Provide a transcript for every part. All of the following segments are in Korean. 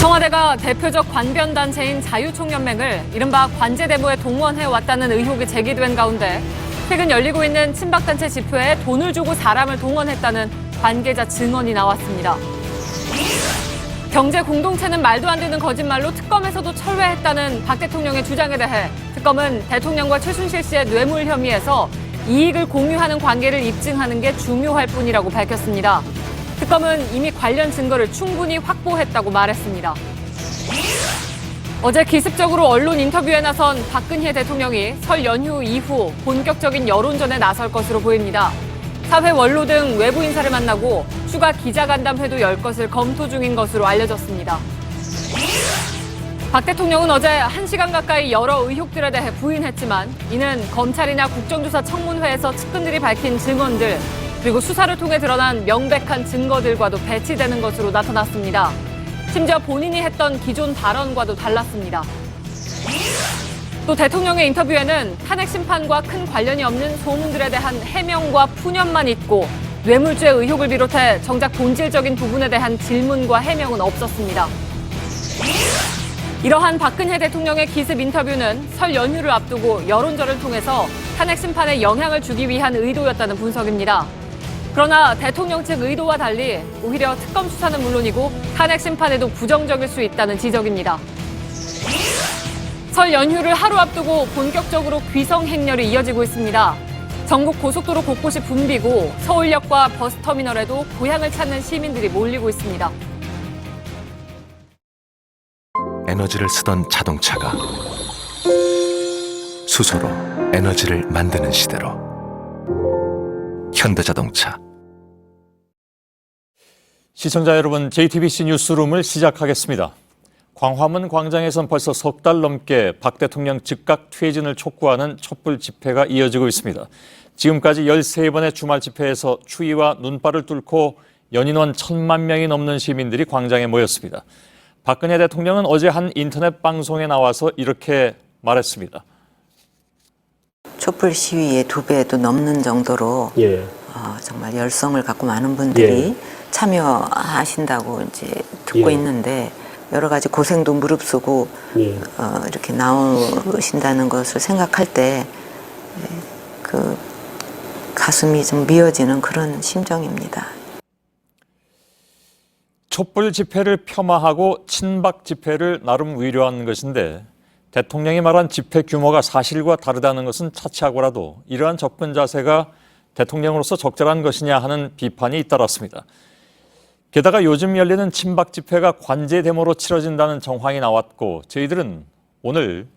청와대가 대표적 관변단체인 자유총연맹을 이른바 관제데모에 동원해왔다는 의혹이 제기된 가운데 최근 열리고 있는 친박단체 집회에 돈을 주고 사람을 동원했다는 관계자 증언이 나왔습니다. 경제 공동체는 말도 안 되는 거짓말로 특검에서도 철회했다는 박 대통령의 주장에 대해 특검은 대통령과 최순실 씨의 뇌물 혐의에서 이익을 공유하는 관계를 입증하는 게 중요할 뿐이라고 밝혔습니다. 특검은 이미 관련 증거를 충분히 확보했다고 말했습니다. 어제 기습적으로 언론 인터뷰에 나선 박근혜 대통령이 설 연휴 이후 본격적인 여론전에 나설 것으로 보입니다. 사회 원로 등 외부 인사를 만나고 추가 기자간담회도 열 것을 검토 중인 것으로 알려졌습니다. 박 대통령은 어제 1시간 가까이 여러 의혹들에 대해 부인했지만 이는 검찰이나 국정조사 청문회에서 측근들이 밝힌 증언들 그리고 수사를 통해 드러난 명백한 증거들과도 배치되는 것으로 나타났습니다. 심지어 본인이 했던 기존 발언과도 달랐습니다. 또 대통령의 인터뷰에는 탄핵 심판과 큰 관련이 없는 소문들에 대한 해명과 푸념만 있고 뇌물죄 의혹을 비롯해 정작 본질적인 부분에 대한 질문과 해명은 없었습니다. 이러한 박근혜 대통령의 기습 인터뷰는 설 연휴를 앞두고 여론전을 통해서 탄핵 심판에 영향을 주기 위한 의도였다는 분석입니다. 그러나 대통령 측 의도와 달리 오히려 특검 수사는 물론이고 탄핵 심판에도 부정적일 수 있다는 지적입니다. 설 연휴를 하루 앞두고 본격적으로 귀성 행렬이 이어지고 있습니다. 전국 고속도로 곳곳이 붐비고 서울역과 버스터미널에도 고향을 찾는 시민들이 몰리고 있습니다. 에너지를 쓰던 자동차가 수소로 에너지를 만드는 시대로 현대자동차. 시청자 여러분, JTBC 뉴스룸을 시작하겠습니다. 광화문 광장에선 벌써 석 달 넘게 박 대통령 즉각 퇴진을 촉구하는 촛불 집회가 이어지고 있습니다. 지금까지 13번의 주말 집회에서 추위와 눈발을 뚫고 연인원 1,000만 명이 넘는 시민들이 광장에 모였습니다. 박근혜 대통령은 어제 한 인터넷 방송에 나와서 이렇게 말했습니다. 촛불 시위의 2배도 넘는 정도로 정말 열성을 갖고 많은 분들이 참여하신다고 이제 듣고 있는데 여러 가지 고생도 무릅쓰고 이렇게 나오신다는 것을 생각할 때 그 가슴이 좀 미어지는 그런 심정입니다. 촛불 집회를 폄하하고 친박 집회를 나름 위로한 것인데 대통령이 말한 집회 규모가 사실과 다르다는 것은 차치하고라도 이러한 접근 자세가 대통령으로서 적절한 것이냐 하는 비판이 잇따랐습니다. 게다가 요즘 열리는 친박 집회가 관제 데모로 치러진다는 정황이 나왔고 저희들은 오늘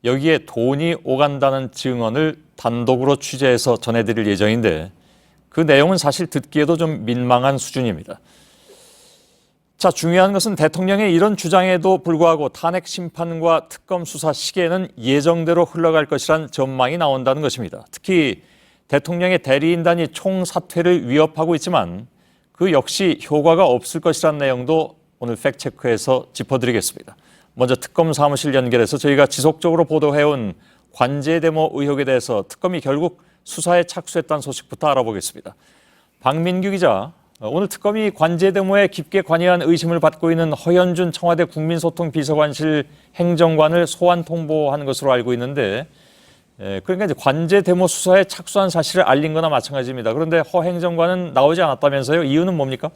여기에 돈이 오간다는 증언을 단독으로 취재해서 전해드릴 예정인데 그 내용은 사실 듣기에도 좀 민망한 수준입니다. 자, 중요한 것은 대통령의 이런 주장에도 불구하고 탄핵 심판과 특검 수사 시계는 예정대로 흘러갈 것이란 전망이 나온다는 것입니다. 특히 대통령의 대리인단이 총사퇴를 위협하고 있지만 그 역시 효과가 없을 것이란 내용도 오늘 팩트체크에서 짚어드리겠습니다. 먼저 특검 사무실 연결해서 저희가 지속적으로 보도해온 관제 데모 의혹에 대해서 특검이 결국 수사에 착수했다는 소식부터 알아보겠습니다. 박민규 기자, 오늘 특검이 관제 데모에 깊게 관여한 의심을 받고 있는 허현준 청와대 국민소통비서관실 행정관을 소환 통보한 것으로 알고 있는데 그러니까 이제 관제 데모 수사에 착수한 사실을 알린 거나 마찬가지입니다. 그런데 허 행정관은 나오지 않았다면서요? 이유는 뭡니까?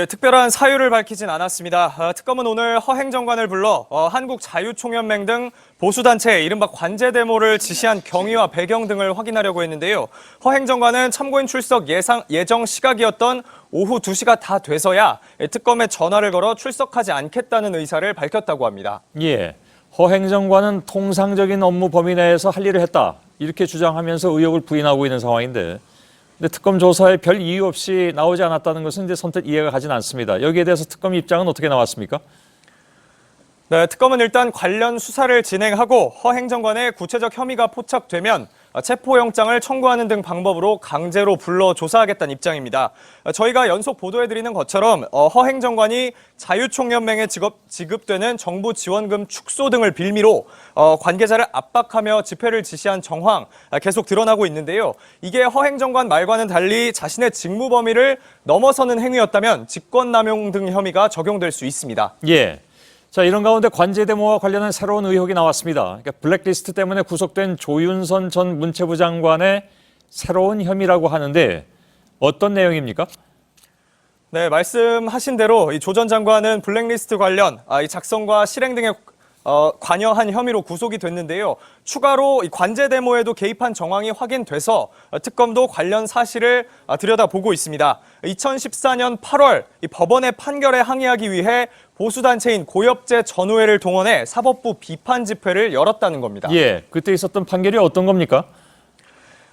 특별한 사유를 밝히진 않았습니다. 특검은 오늘 허 행정관을 불러 한국자유총연맹 등 보수단체의 이른바 관제 데모를 지시한 경위와 배경 등을 확인하려고 했는데요. 허 행정관은 참고인 출석 예정 시각이었던 오후 2시가 다 돼서야 특검에 전화를 걸어 출석하지 않겠다는 의사를 밝혔다고 합니다. 허 행정관은 통상적인 업무 범위 내에서 할 일을 했다. 이렇게 주장하면서 의혹을 부인하고 있는 상황인데 근데 특검 조사에 별 이유 없이 나오지 않았다는 것은 이제 선뜻 이해가 가진 않습니다. 여기에 대해서 특검 입장은 어떻게 나왔습니까? 네, 특검은 일단 관련 수사를 진행하고 허 행정관의 구체적 혐의가 포착되면 체포영장을 청구하는 등 방법으로 강제로 불러 조사하겠다는 입장입니다. 저희가 연속 보도해드리는 것처럼 허 행정관이 자유총연맹에 지급되는 정부 지원금 축소 등을 빌미로 관계자를 압박하며 집회를 지시한 정황 계속 드러나고 있는데요. 이게 허 행정관 말과는 달리 자신의 직무 범위를 넘어서는 행위였다면 직권남용 등 혐의가 적용될 수 있습니다. 예. 자, 이런 가운데 관제 데모와 관련한 새로운 의혹이 나왔습니다. 그러니까 블랙리스트 때문에 구속된 조윤선 전 문체부 장관의 새로운 혐의라고 하는데 어떤 내용입니까? 네, 말씀하신 대로 이 조 전 장관은 블랙리스트 관련 이 작성과 실행 등에 관여한 혐의로 구속이 됐는데요. 추가로 이 관제 데모에도 개입한 정황이 확인돼서 특검도 관련 사실을 들여다보고 있습니다. 2014년 8월 이 법원의 판결에 항의하기 위해 보수단체인 고엽제 전우회를 동원해 사법부 비판 집회를 열었다는 겁니다. 예, 그때 있었던 판결이 어떤 겁니까?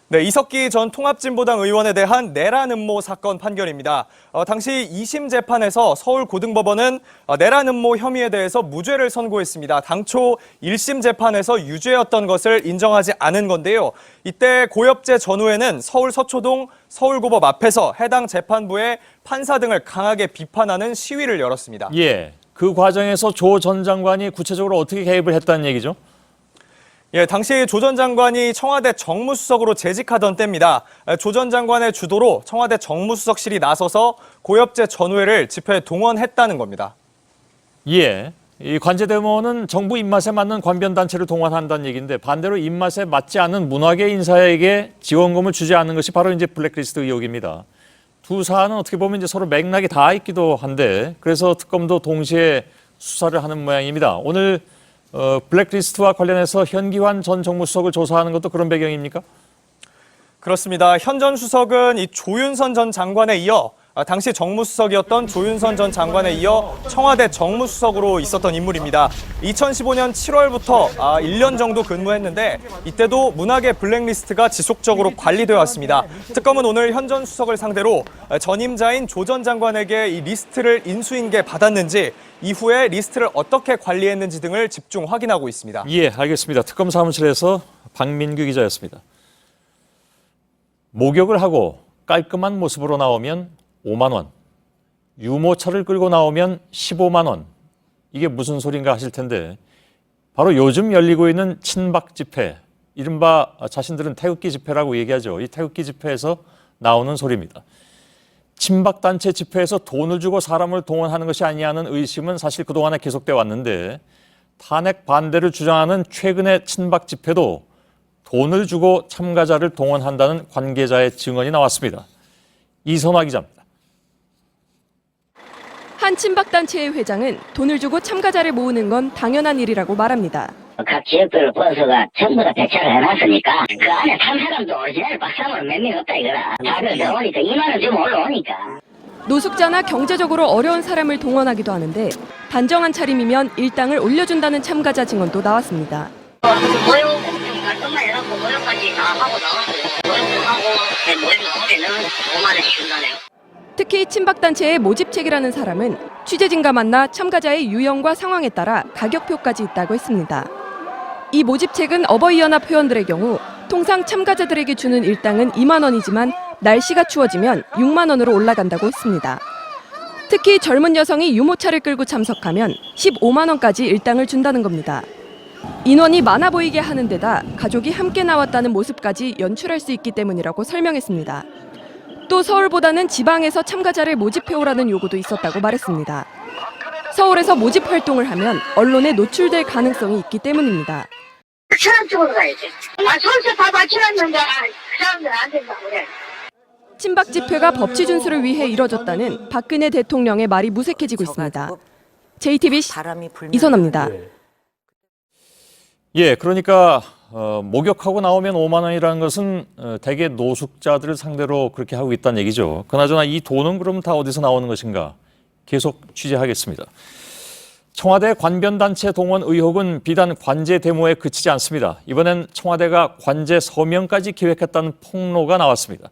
네, 이석기 전 통합진보당 의원에 대한 내란 음모 사건 판결입니다. 당시 2심 재판에서 서울고등법원은 내란 음모 혐의에 대해서 무죄를 선고했습니다. 당초 1심 재판에서 유죄였던 것을 인정하지 않은 건데요. 이때 고엽제 전후에는 서울 서초동 서울고법 앞에서 해당 재판부의 판사 등을 강하게 비판하는 시위를 열었습니다. 예, 그 과정에서 조 전 장관이 구체적으로 어떻게 개입을 했다는 얘기죠? 예, 당시 조 전 장관이 청와대 정무수석으로 재직하던 때입니다. 조 전 장관의 주도로 청와대 정무수석실이 나서서 고엽제 전우회를 집회에 동원했다는 겁니다. 예, 이 관제 데모는 정부 입맛에 맞는 관변단체를 동원한다는 얘기인데 반대로 입맛에 맞지 않는 문화계 인사에게 지원금을 주지 않는 것이 바로 이제 블랙리스트 의혹입니다. 두 사안은 어떻게 보면 이제 서로 맥락이 다 있기도 한데 그래서 특검도 동시에 수사를 하는 모양입니다. 오늘 블랙리스트와 관련해서 현기환 전 정무수석을 조사하는 것도 그런 배경입니까? 그렇습니다. 현 전 수석은 이 조윤선 전 장관에 이어 당시 정무수석이었던 조윤선 전 장관에 이어 청와대 정무수석으로 있었던 인물입니다. 2015년 7월부터 1년 정도 근무했는데 이때도 문학의 블랙리스트가 지속적으로 관리되어 왔습니다. 특검은 오늘 현 전 수석을 상대로 전임자인 조 전 장관에게 이 리스트를 인수인계 받았는지 이후에 리스트를 어떻게 관리했는지 등을 집중 확인하고 있습니다. 예, 알겠습니다. 특검 사무실에서 박민규 기자였습니다. 목욕을 하고 깔끔한 모습으로 나오면 5만 원, 유모차를 끌고 나오면 15만 원. 이게 무슨 소린가 하실 텐데 바로 요즘 열리고 있는 친박 집회, 이른바 자신들은 태극기 집회라고 얘기하죠. 이 태극기 집회에서 나오는 소리입니다. 친박단체 집회에서 돈을 주고 사람을 동원하는 것이 아니냐는 의심은 사실 그동안에 계속돼 왔는데 탄핵 반대를 주장하는 최근의 친박 집회도 돈을 주고 참가자를 동원한다는 관계자의 증언이 나왔습니다. 이선화 기자입니다. 한 친박단체의 회장은 돈을 주고 참가자를 모으는 건 당연한 일이라고 말합니다. 각 지역별로 버스가 전부 다 배차를 해놨으니까 그 안에 탄 사람도 오리지널 박사모는 몇 명 없다 이거라. 다들 들어오니까 2만 원 주면 올라오니까. 노숙자나 경제적으로 어려운 사람을 동원하기도 하는데 단정한 차림이면 일당을 올려준다는 참가자 증언도 나왔습니다. 모욕 말씀만 해놓고 모욕까지 다 하고 나와서 모욕하고 모욕 나오면은 5만 원씩 준다네요. 특히 친박단체의 모집책이라는 사람은 취재진과 만나 참가자의 유형과 상황에 따라 가격표까지 있다고 했습니다. 이 모집책은 어버이연합 회원들의 경우 통상 참가자들에게 주는 일당은 2만 원이지만 날씨가 추워지면 6만 원으로 올라간다고 했습니다. 특히 젊은 여성이 유모차를 끌고 참석하면 15만 원까지 일당을 준다는 겁니다. 인원이 많아 보이게 하는 데다 가족이 함께 나왔다는 모습까지 연출할 수 있기 때문이라고 설명했습니다. 또 서울보다는 지방에서 참가자를 모집해오라는 요구도 있었다고 말했습니다. 서울에서 모집 활동을 하면 언론에 노출될 가능성이 있기 때문입니다. 사람 쪽으로 가야지. 서울서 다 맞춰놨는데 그 사람들은 안 된다고 그래. 친박 집회가 법치 준수를 위해 이뤄졌다는 박근혜 대통령의 말이 무색해지고 있습니다. JTBC 이선화입니다. 예, 그러니까 목욕하고 나오면 5만 원이라는 것은 대개 노숙자들을 상대로 그렇게 하고 있다는 얘기죠. 그나저나 이 돈은 그럼 다 어디서 나오는 것인가? 계속 취재하겠습니다. 청와대 관변단체 동원 의혹은 비단 관제 데모에 그치지 않습니다. 이번엔 청와대가 관제 서명까지 기획했다는 폭로가 나왔습니다.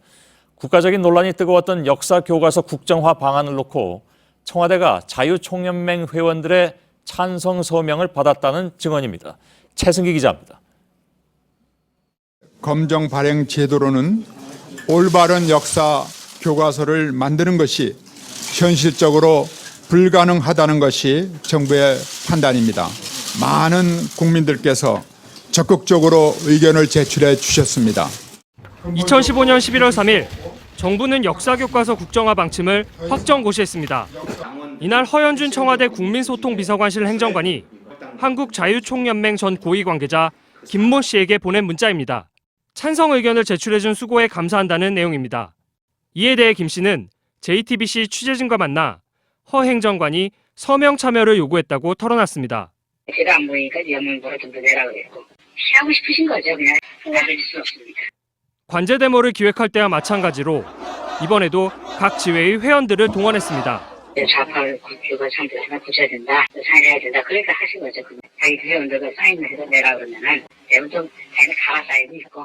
국가적인 논란이 뜨거웠던 역사 교과서 국정화 방안을 놓고 청와대가 자유총연맹 회원들의 찬성 서명을 받았다는 증언입니다. 최승기 기자입니다. 검정 발행 제도로는 올바른 역사 교과서를 만드는 것이 현실적으로 불가능하다는 것이 정부의 판단입니다. 많은 국민들께서 적극적으로 의견을 제출해 주셨습니다. 2015년 11월 3일 정부는 역사교과서 국정화 방침을 확정고시했습니다. 이날 허현준 청와대 국민소통비서관실 행정관이 한국자유총연맹 전 고위 관계자 김모 씨에게 보낸 문자입니다. 찬성 의견을 제출해준 수고에 감사한다는 내용입니다. 이에 대해 김 씨는 JTBC 취재진과 만나 허 행정관이 서명 참여를 요구했다고 털어놨습니다. 제가 안 보이니까 연문 보러 좀 더 내라 그랬고 피하고 싶으신 거죠. 그냥 받을 수 없습니다. 관제 데모를 기획할 때와 마찬가지로 이번에도 각 지회의 회원들을 동원했습니다. 좌파 교과 상태 하나 고쳐야 된다, 사인해야 된다. 그러니까 하신 거죠. 자기 회원들과 사인을 해서 내라 그러면은 대부분 자기는 가라 사인이 있고.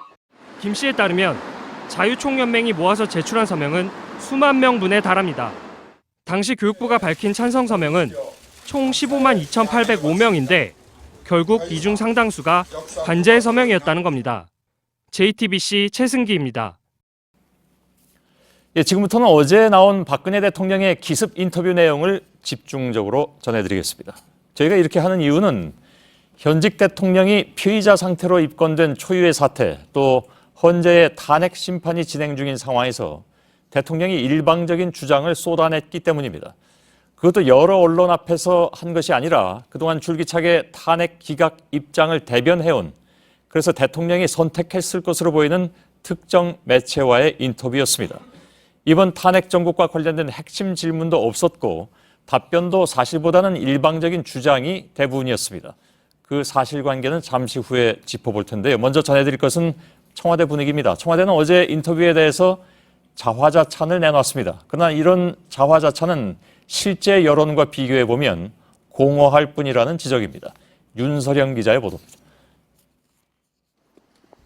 김 씨에 따르면 자유총연맹이 모아서 제출한 서명은 수만 명분에 달합니다. 당시 교육부가 밝힌 찬성 서명은 총 15만 2,805명인데 결국 이 중 상당수가 관제 서명이었다는 겁니다. JTBC 최승기입니다. 예, 지금부터는 어제 나온 박근혜 대통령의 기습 인터뷰 내용을 집중적으로 전해드리겠습니다. 저희가 이렇게 하는 이유는 현직 대통령이 피의자 상태로 입건된 초유의 사태, 또 헌재의 탄핵 심판이 진행 중인 상황에서 대통령이 일방적인 주장을 쏟아냈기 때문입니다. 그것도 여러 언론 앞에서 한 것이 아니라 그동안 줄기차게 탄핵 기각 입장을 대변해온, 그래서 대통령이 선택했을 것으로 보이는 특정 매체와의 인터뷰였습니다. 이번 탄핵 정국과 관련된 핵심 질문도 없었고 답변도 사실보다는 일방적인 주장이 대부분이었습니다. 그 사실관계는 잠시 후에 짚어볼 텐데요. 먼저 전해드릴 것은 청와대 분위기입니다. 청와대는 어제 인터뷰에 대해서 자화자찬을 내놨습니다. 그러나 이런 자화자찬은 실제 여론과 비교해보면 공허할 뿐이라는 지적입니다. 윤서령 기자의 보도입니다.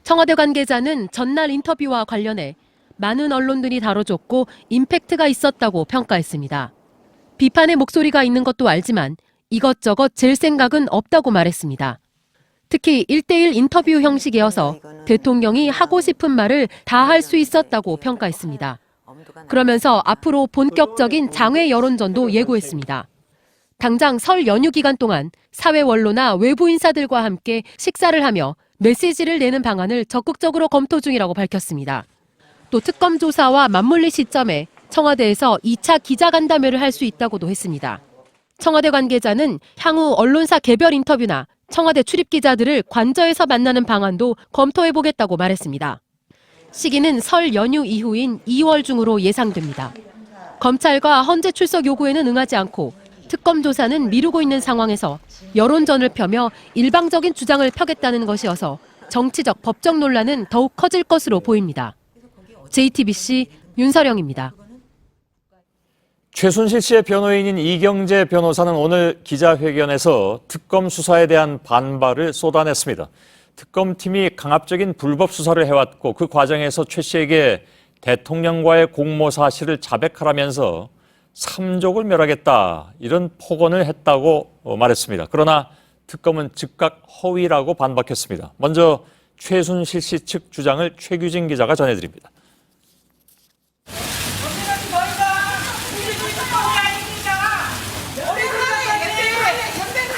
청와대 관계자는 전날 인터뷰와 관련해 많은 언론들이 다뤄줬고 임팩트가 있었다고 평가했습니다. 비판의 목소리가 있는 것도 알지만 이것저것 잴 생각은 없다고 말했습니다. 특히 1대1 인터뷰 형식이어서 대통령이 하고 싶은 말을 다 할 수 있었다고 평가했습니다. 그러면서 앞으로 본격적인 장외 여론전도 예고했습니다. 당장 설 연휴 기간 동안 사회 원로나 외부 인사들과 함께 식사를 하며 메시지를 내는 방안을 적극적으로 검토 중이라고 밝혔습니다. 또 특검 조사와 맞물릴 시점에 청와대에서 2차 기자간담회를 할 수 있다고도 했습니다. 청와대 관계자는 향후 언론사 개별 인터뷰나 청와대 출입 기자들을 관저에서 만나는 방안도 검토해보겠다고 말했습니다. 시기는 설 연휴 이후인 2월 중으로 예상됩니다. 검찰과 헌재 출석 요구에는 응하지 않고 특검 조사는 미루고 있는 상황에서 여론전을 펴며 일방적인 주장을 펴겠다는 것이어서 정치적 법적 논란은 더욱 커질 것으로 보입니다. JTBC 윤서령입니다. 최순실 씨의 변호인인 이경재 변호사는 오늘 기자회견에서 특검 수사에 대한 반발을 쏟아냈습니다. 특검팀이 강압적인 불법 수사를 해왔고 그 과정에서 최 씨에게 대통령과의 공모 사실을 자백하라면서 삼족을 멸하겠다, 이런 폭언을 했다고 말했습니다. 그러나 특검은 즉각 허위라고 반박했습니다. 먼저 최순실 씨 측 주장을 최규진 기자가 전해드립니다.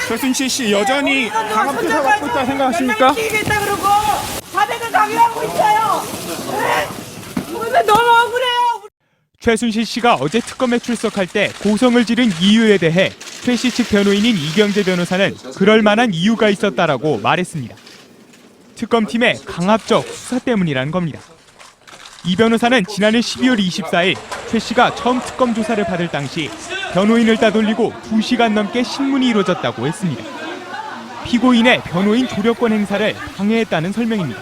최순실 씨 여전히 강압 수사 받고 있다 생각하십니까? 겠다 그러고 자백을 강요하고 있어요. 왜 너무 억울해요. 최순실 씨가 어제 특검에 출석할 때 고성을 지른 이유에 대해 최 씨 측 변호인인 이경재 변호사는 그럴 만한 이유가 있었다라고 말했습니다. 특검팀의 강압적 수사 때문이라는 겁니다. 이 변호사는 지난해 12월 24일 최 씨가 처음 특검 조사를 받을 당시 변호인을 따돌리고 2시간 넘게 신문이 이루어졌다고 했습니다. 피고인의 변호인 조력권 행사를 방해했다는 설명입니다.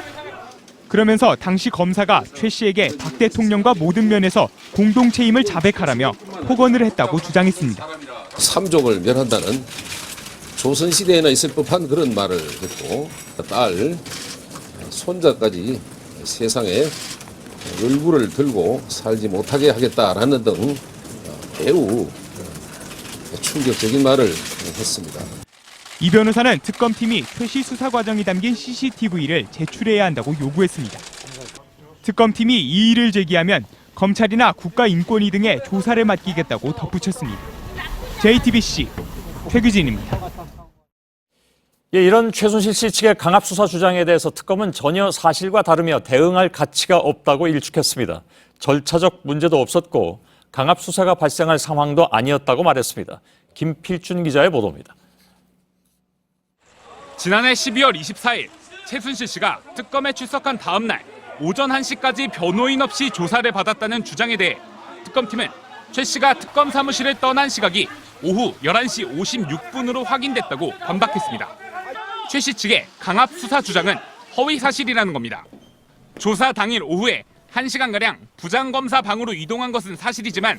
그러면서 당시 검사가 최 씨에게 박 대통령과 모든 면에서 공동체임을 자백하라며 폭언을 했다고 주장했습니다. 삼족을 멸한다는 조선시대에나 있을 법한 그런 말을 했고 딸, 손자까지 세상에 얼굴을 들고 살지 못하게 하겠다라는 등 매우 충격적인 말을 했습니다. 이 변호사는 특검팀이 최씨 수사 과정이 담긴 CCTV를 제출해야 한다고 요구했습니다. 특검팀이 이의를 제기하면 검찰이나 국가인권위 등의 조사를 맡기겠다고 덧붙였습니다. JTBC 최규진입니다. 예, 이런 최순실 씨 측의 강압 수사 주장에 대해서 특검은 전혀 사실과 다르며 대응할 가치가 없다고 일축했습니다. 절차적 문제도 없었고 강압 수사가 발생할 상황도 아니었다고 말했습니다. 김필준 기자의 보도입니다. 지난해 12월 24일 최순실 씨가 특검에 출석한 다음 날 오전 1시까지 변호인 없이 조사를 받았다는 주장에 대해 특검팀은 최 씨가 특검 사무실을 떠난 시각이 오후 11시 56분으로 확인됐다고 반박했습니다. 최 씨 측의 강압 수사 주장은 허위 사실이라는 겁니다. 조사 당일 오후에 1시간가량 부장검사 방으로 이동한 것은 사실이지만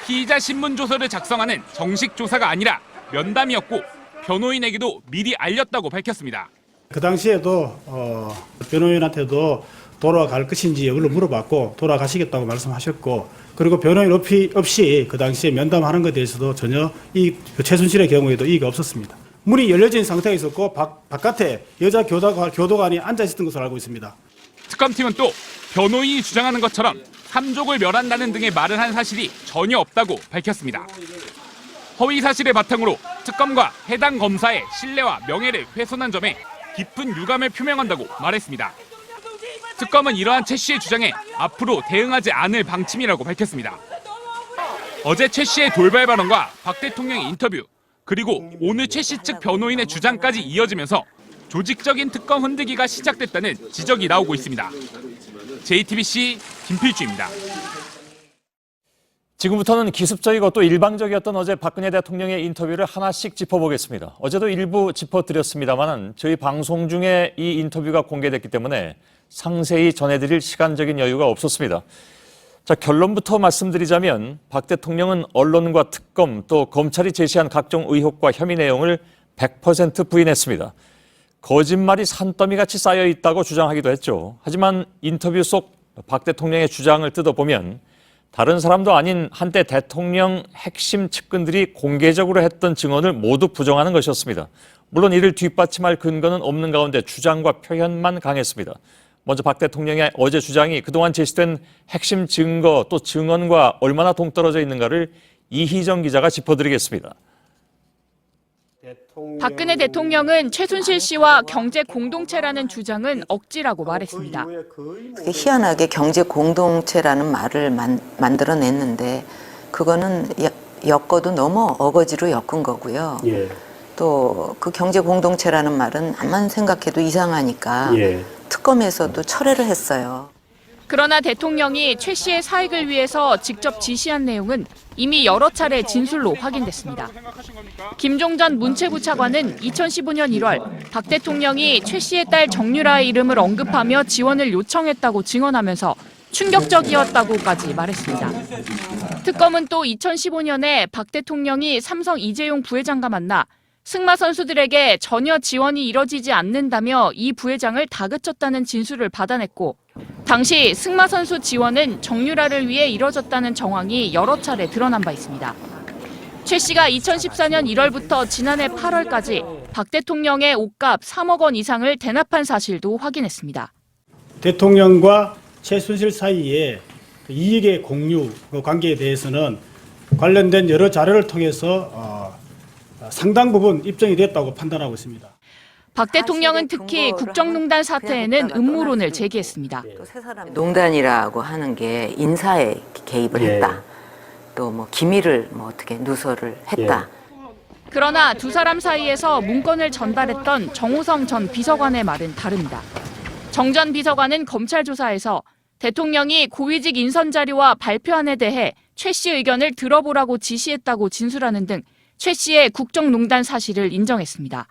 피의자 신문 조서를 작성하는 정식 조사가 아니라 면담이었고 변호인에게도 미리 알렸다고 밝혔습니다. 그 당시에도 변호인한테도 돌아갈 것인지 여부를 물어봤고 돌아가시겠다고 말씀하셨고 그리고 변호인 없이 그 당시에 면담하는 것에 대해서도 전혀 최순실의 경우에도 이의가 없었습니다. 문이 열려진 상태에 있었고 바깥에 여자 교도관이 앉아 있었던 것으로 알고 있습니다. 특검팀은 또 변호인이 주장하는 것처럼 삼족을 멸한다는 등의 말을 한 사실이 전혀 없다고 밝혔습니다. 허위 사실을 바탕으로 특검과 해당 검사의 신뢰와 명예를 훼손한 점에 깊은 유감을 표명한다고 말했습니다. 특검은 이러한 최 씨의 주장에 앞으로 대응하지 않을 방침이라고 밝혔습니다. 어제 최 씨의 돌발 발언과 박 대통령의 인터뷰, 그리고 오늘 최 씨 측 변호인의 주장까지 이어지면서 조직적인 특검 흔들기가 시작됐다는 지적이 나오고 있습니다. JTBC 김필주입니다. 지금부터는 기습적이고 또 일방적이었던 어제 박근혜 대통령의 인터뷰를 하나씩 짚어보겠습니다. 어제도 일부 짚어드렸습니다만 저희 방송 중에 이 인터뷰가 공개됐기 때문에 상세히 전해드릴 시간적인 여유가 없었습니다. 자, 결론부터 말씀드리자면 박 대통령은 언론과 특검 또 검찰이 제시한 각종 의혹과 혐의 내용을 100% 부인했습니다. 거짓말이 산더미같이 쌓여 있다고 주장하기도 했죠. 하지만 인터뷰 속 박 대통령의 주장을 뜯어보면 다른 사람도 아닌 한때 대통령 핵심 측근들이 공개적으로 했던 증언을 모두 부정하는 것이었습니다. 물론 이를 뒷받침할 근거는 없는 가운데 주장과 표현만 강했습니다. 먼저 박 대통령의 어제 주장이 그동안 제시된 핵심 증거 또 증언과 얼마나 동떨어져 있는가를 이희정 기자가 짚어드리겠습니다. 박근혜 대통령은 최순실 씨와 경제 공동체라는 주장은 억지라고 말했습니다. 희한하게 경제 공동체라는 말을 만들어냈는데 그거는 엮어도 너무 어거지로 엮은 거고요. 또 그 경제 공동체라는 말은 암만 생각해도 이상하니까 특검에서도 철회를 했어요. 그러나 대통령이 최 씨의 사익을 위해서 직접 지시한 내용은 이미 여러 차례 진술로 확인됐습니다. 김종 전 문체부 차관은 2015년 1월 박 대통령이 최 씨의 딸 정유라의 이름을 언급하며 지원을 요청했다고 증언하면서 충격적이었다고까지 말했습니다. 특검은 또 2015년에 박 대통령이 삼성 이재용 부회장과 만나 승마 선수들에게 전혀 지원이 이뤄지지 않는다며 이 부회장을 다그쳤다는 진술을 받아냈고 당시 승마 선수 지원은 정유라를 위해 이뤄졌다는 정황이 여러 차례 드러난 바 있습니다. 최 씨가 2014년 1월부터 지난해 8월까지 박 대통령의 옷값 3억 원 이상을 대납한 사실도 확인했습니다. 대통령과 최순실 사이에 이익의 공유 관계에 대해서는 관련된 여러 자료를 통해서 상당 부분 입증이 됐다고 판단하고 있습니다. 박 대통령은 특히 국정농단 사태에는 음모론을 제기했습니다. 농단이라고 하는 게 인사에 개입을 했다. 또 뭐 기밀을 어떻게 누설을 했다. 그러나 두 사람 사이에서 문건을 전달했던 정호성 전 비서관의 말은 다릅니다. 정 전 비서관은 검찰 조사에서 대통령이 고위직 인선 자료와 발표안에 대해 최 씨 의견을 들어보라고 지시했다고 진술하는 등 최 씨의 국정농단 사실을 인정했습니다.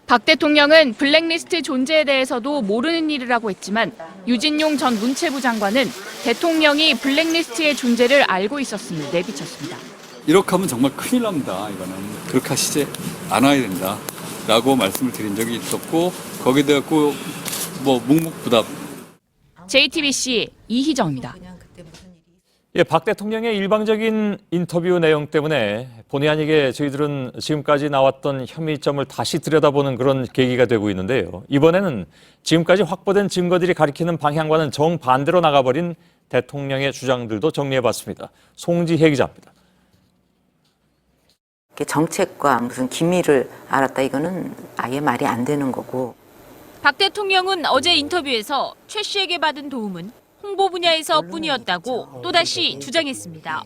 박 대통령은 블랙리스트 존재에 대해서도 모르는 일이라고 했지만 유진용 전 문체부 장관은 대통령이 블랙리스트의 존재를 알고 있었음을 내비쳤습니다. 이렇게 하면 정말 큰일 납니다. 이거는 그렇게 하시지 않아야 된다라고 말씀을 드린 적이 있었고 거기에 대해 묵묵부답. JTBC 이희정입니다. 예, 박 대통령의 일방적인 인터뷰 내용 때문에 본의 아니게 저희들은 지금까지 나왔던 혐의점을 다시 들여다보는 그런 계기가 되고 있는데요. 이번에는 지금까지 확보된 증거들이 가리키는 방향과는 정반대로 나가버린 대통령의 주장들도 정리해봤습니다. 송지혜 기자입니다. 정책과 무슨 기밀을 알았다 이거는 아예 말이 안 되는 거고. 박 대통령은 어제 인터뷰에서 최 씨에게 받은 도움은 홍보 분야에서 뿐이었다고 또다시 주장했습니다.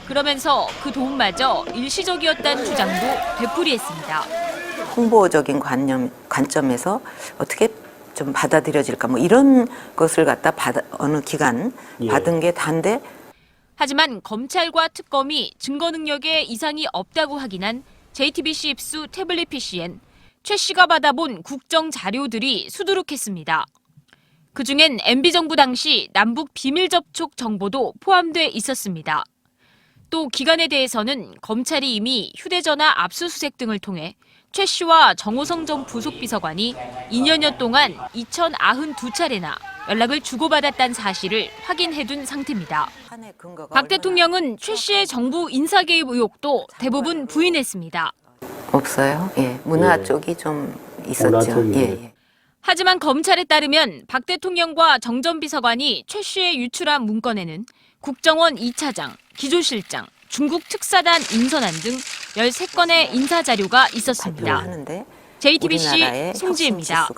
그러면서 그 도움마저 일시적이었다는 주장도 되풀이했습니다. 홍보적인 관점에서 어떻게 좀 받아들여질까 뭐 이런 것을 갖다 어느 기간 받은 게 단데. 하지만 검찰과 특검이 증거 능력에 이상이 없다고 확인한 JTBC 입수 태블릿 PC엔 최 씨가 받아본 국정 자료들이 수두룩했습니다. 그중엔 MB정부 당시 남북 비밀 접촉 정보도 포함돼 있었습니다. 또 기간에 대해서는 검찰이 이미 휴대전화 압수수색 등을 통해 최 씨와 정호성 전 부속비서관이 2년여 동안 2092차례나 연락을 주고받았다는 사실을 확인해둔 상태입니다. 박 대통령은 최 씨의 정부 인사 개입 의혹도 대부분 부인했습니다. 없어요. 예, 문화 쪽이 좀 있었죠. 예. 하지만 검찰에 따르면 박 대통령과 정 전 비서관이 최 씨의 유출한 문건에는 국정원 2차장, 기조실장, 중국 특사단 인선안 등 13건의 인사 자료가 있었습니다. JTBC 송지혜입니다.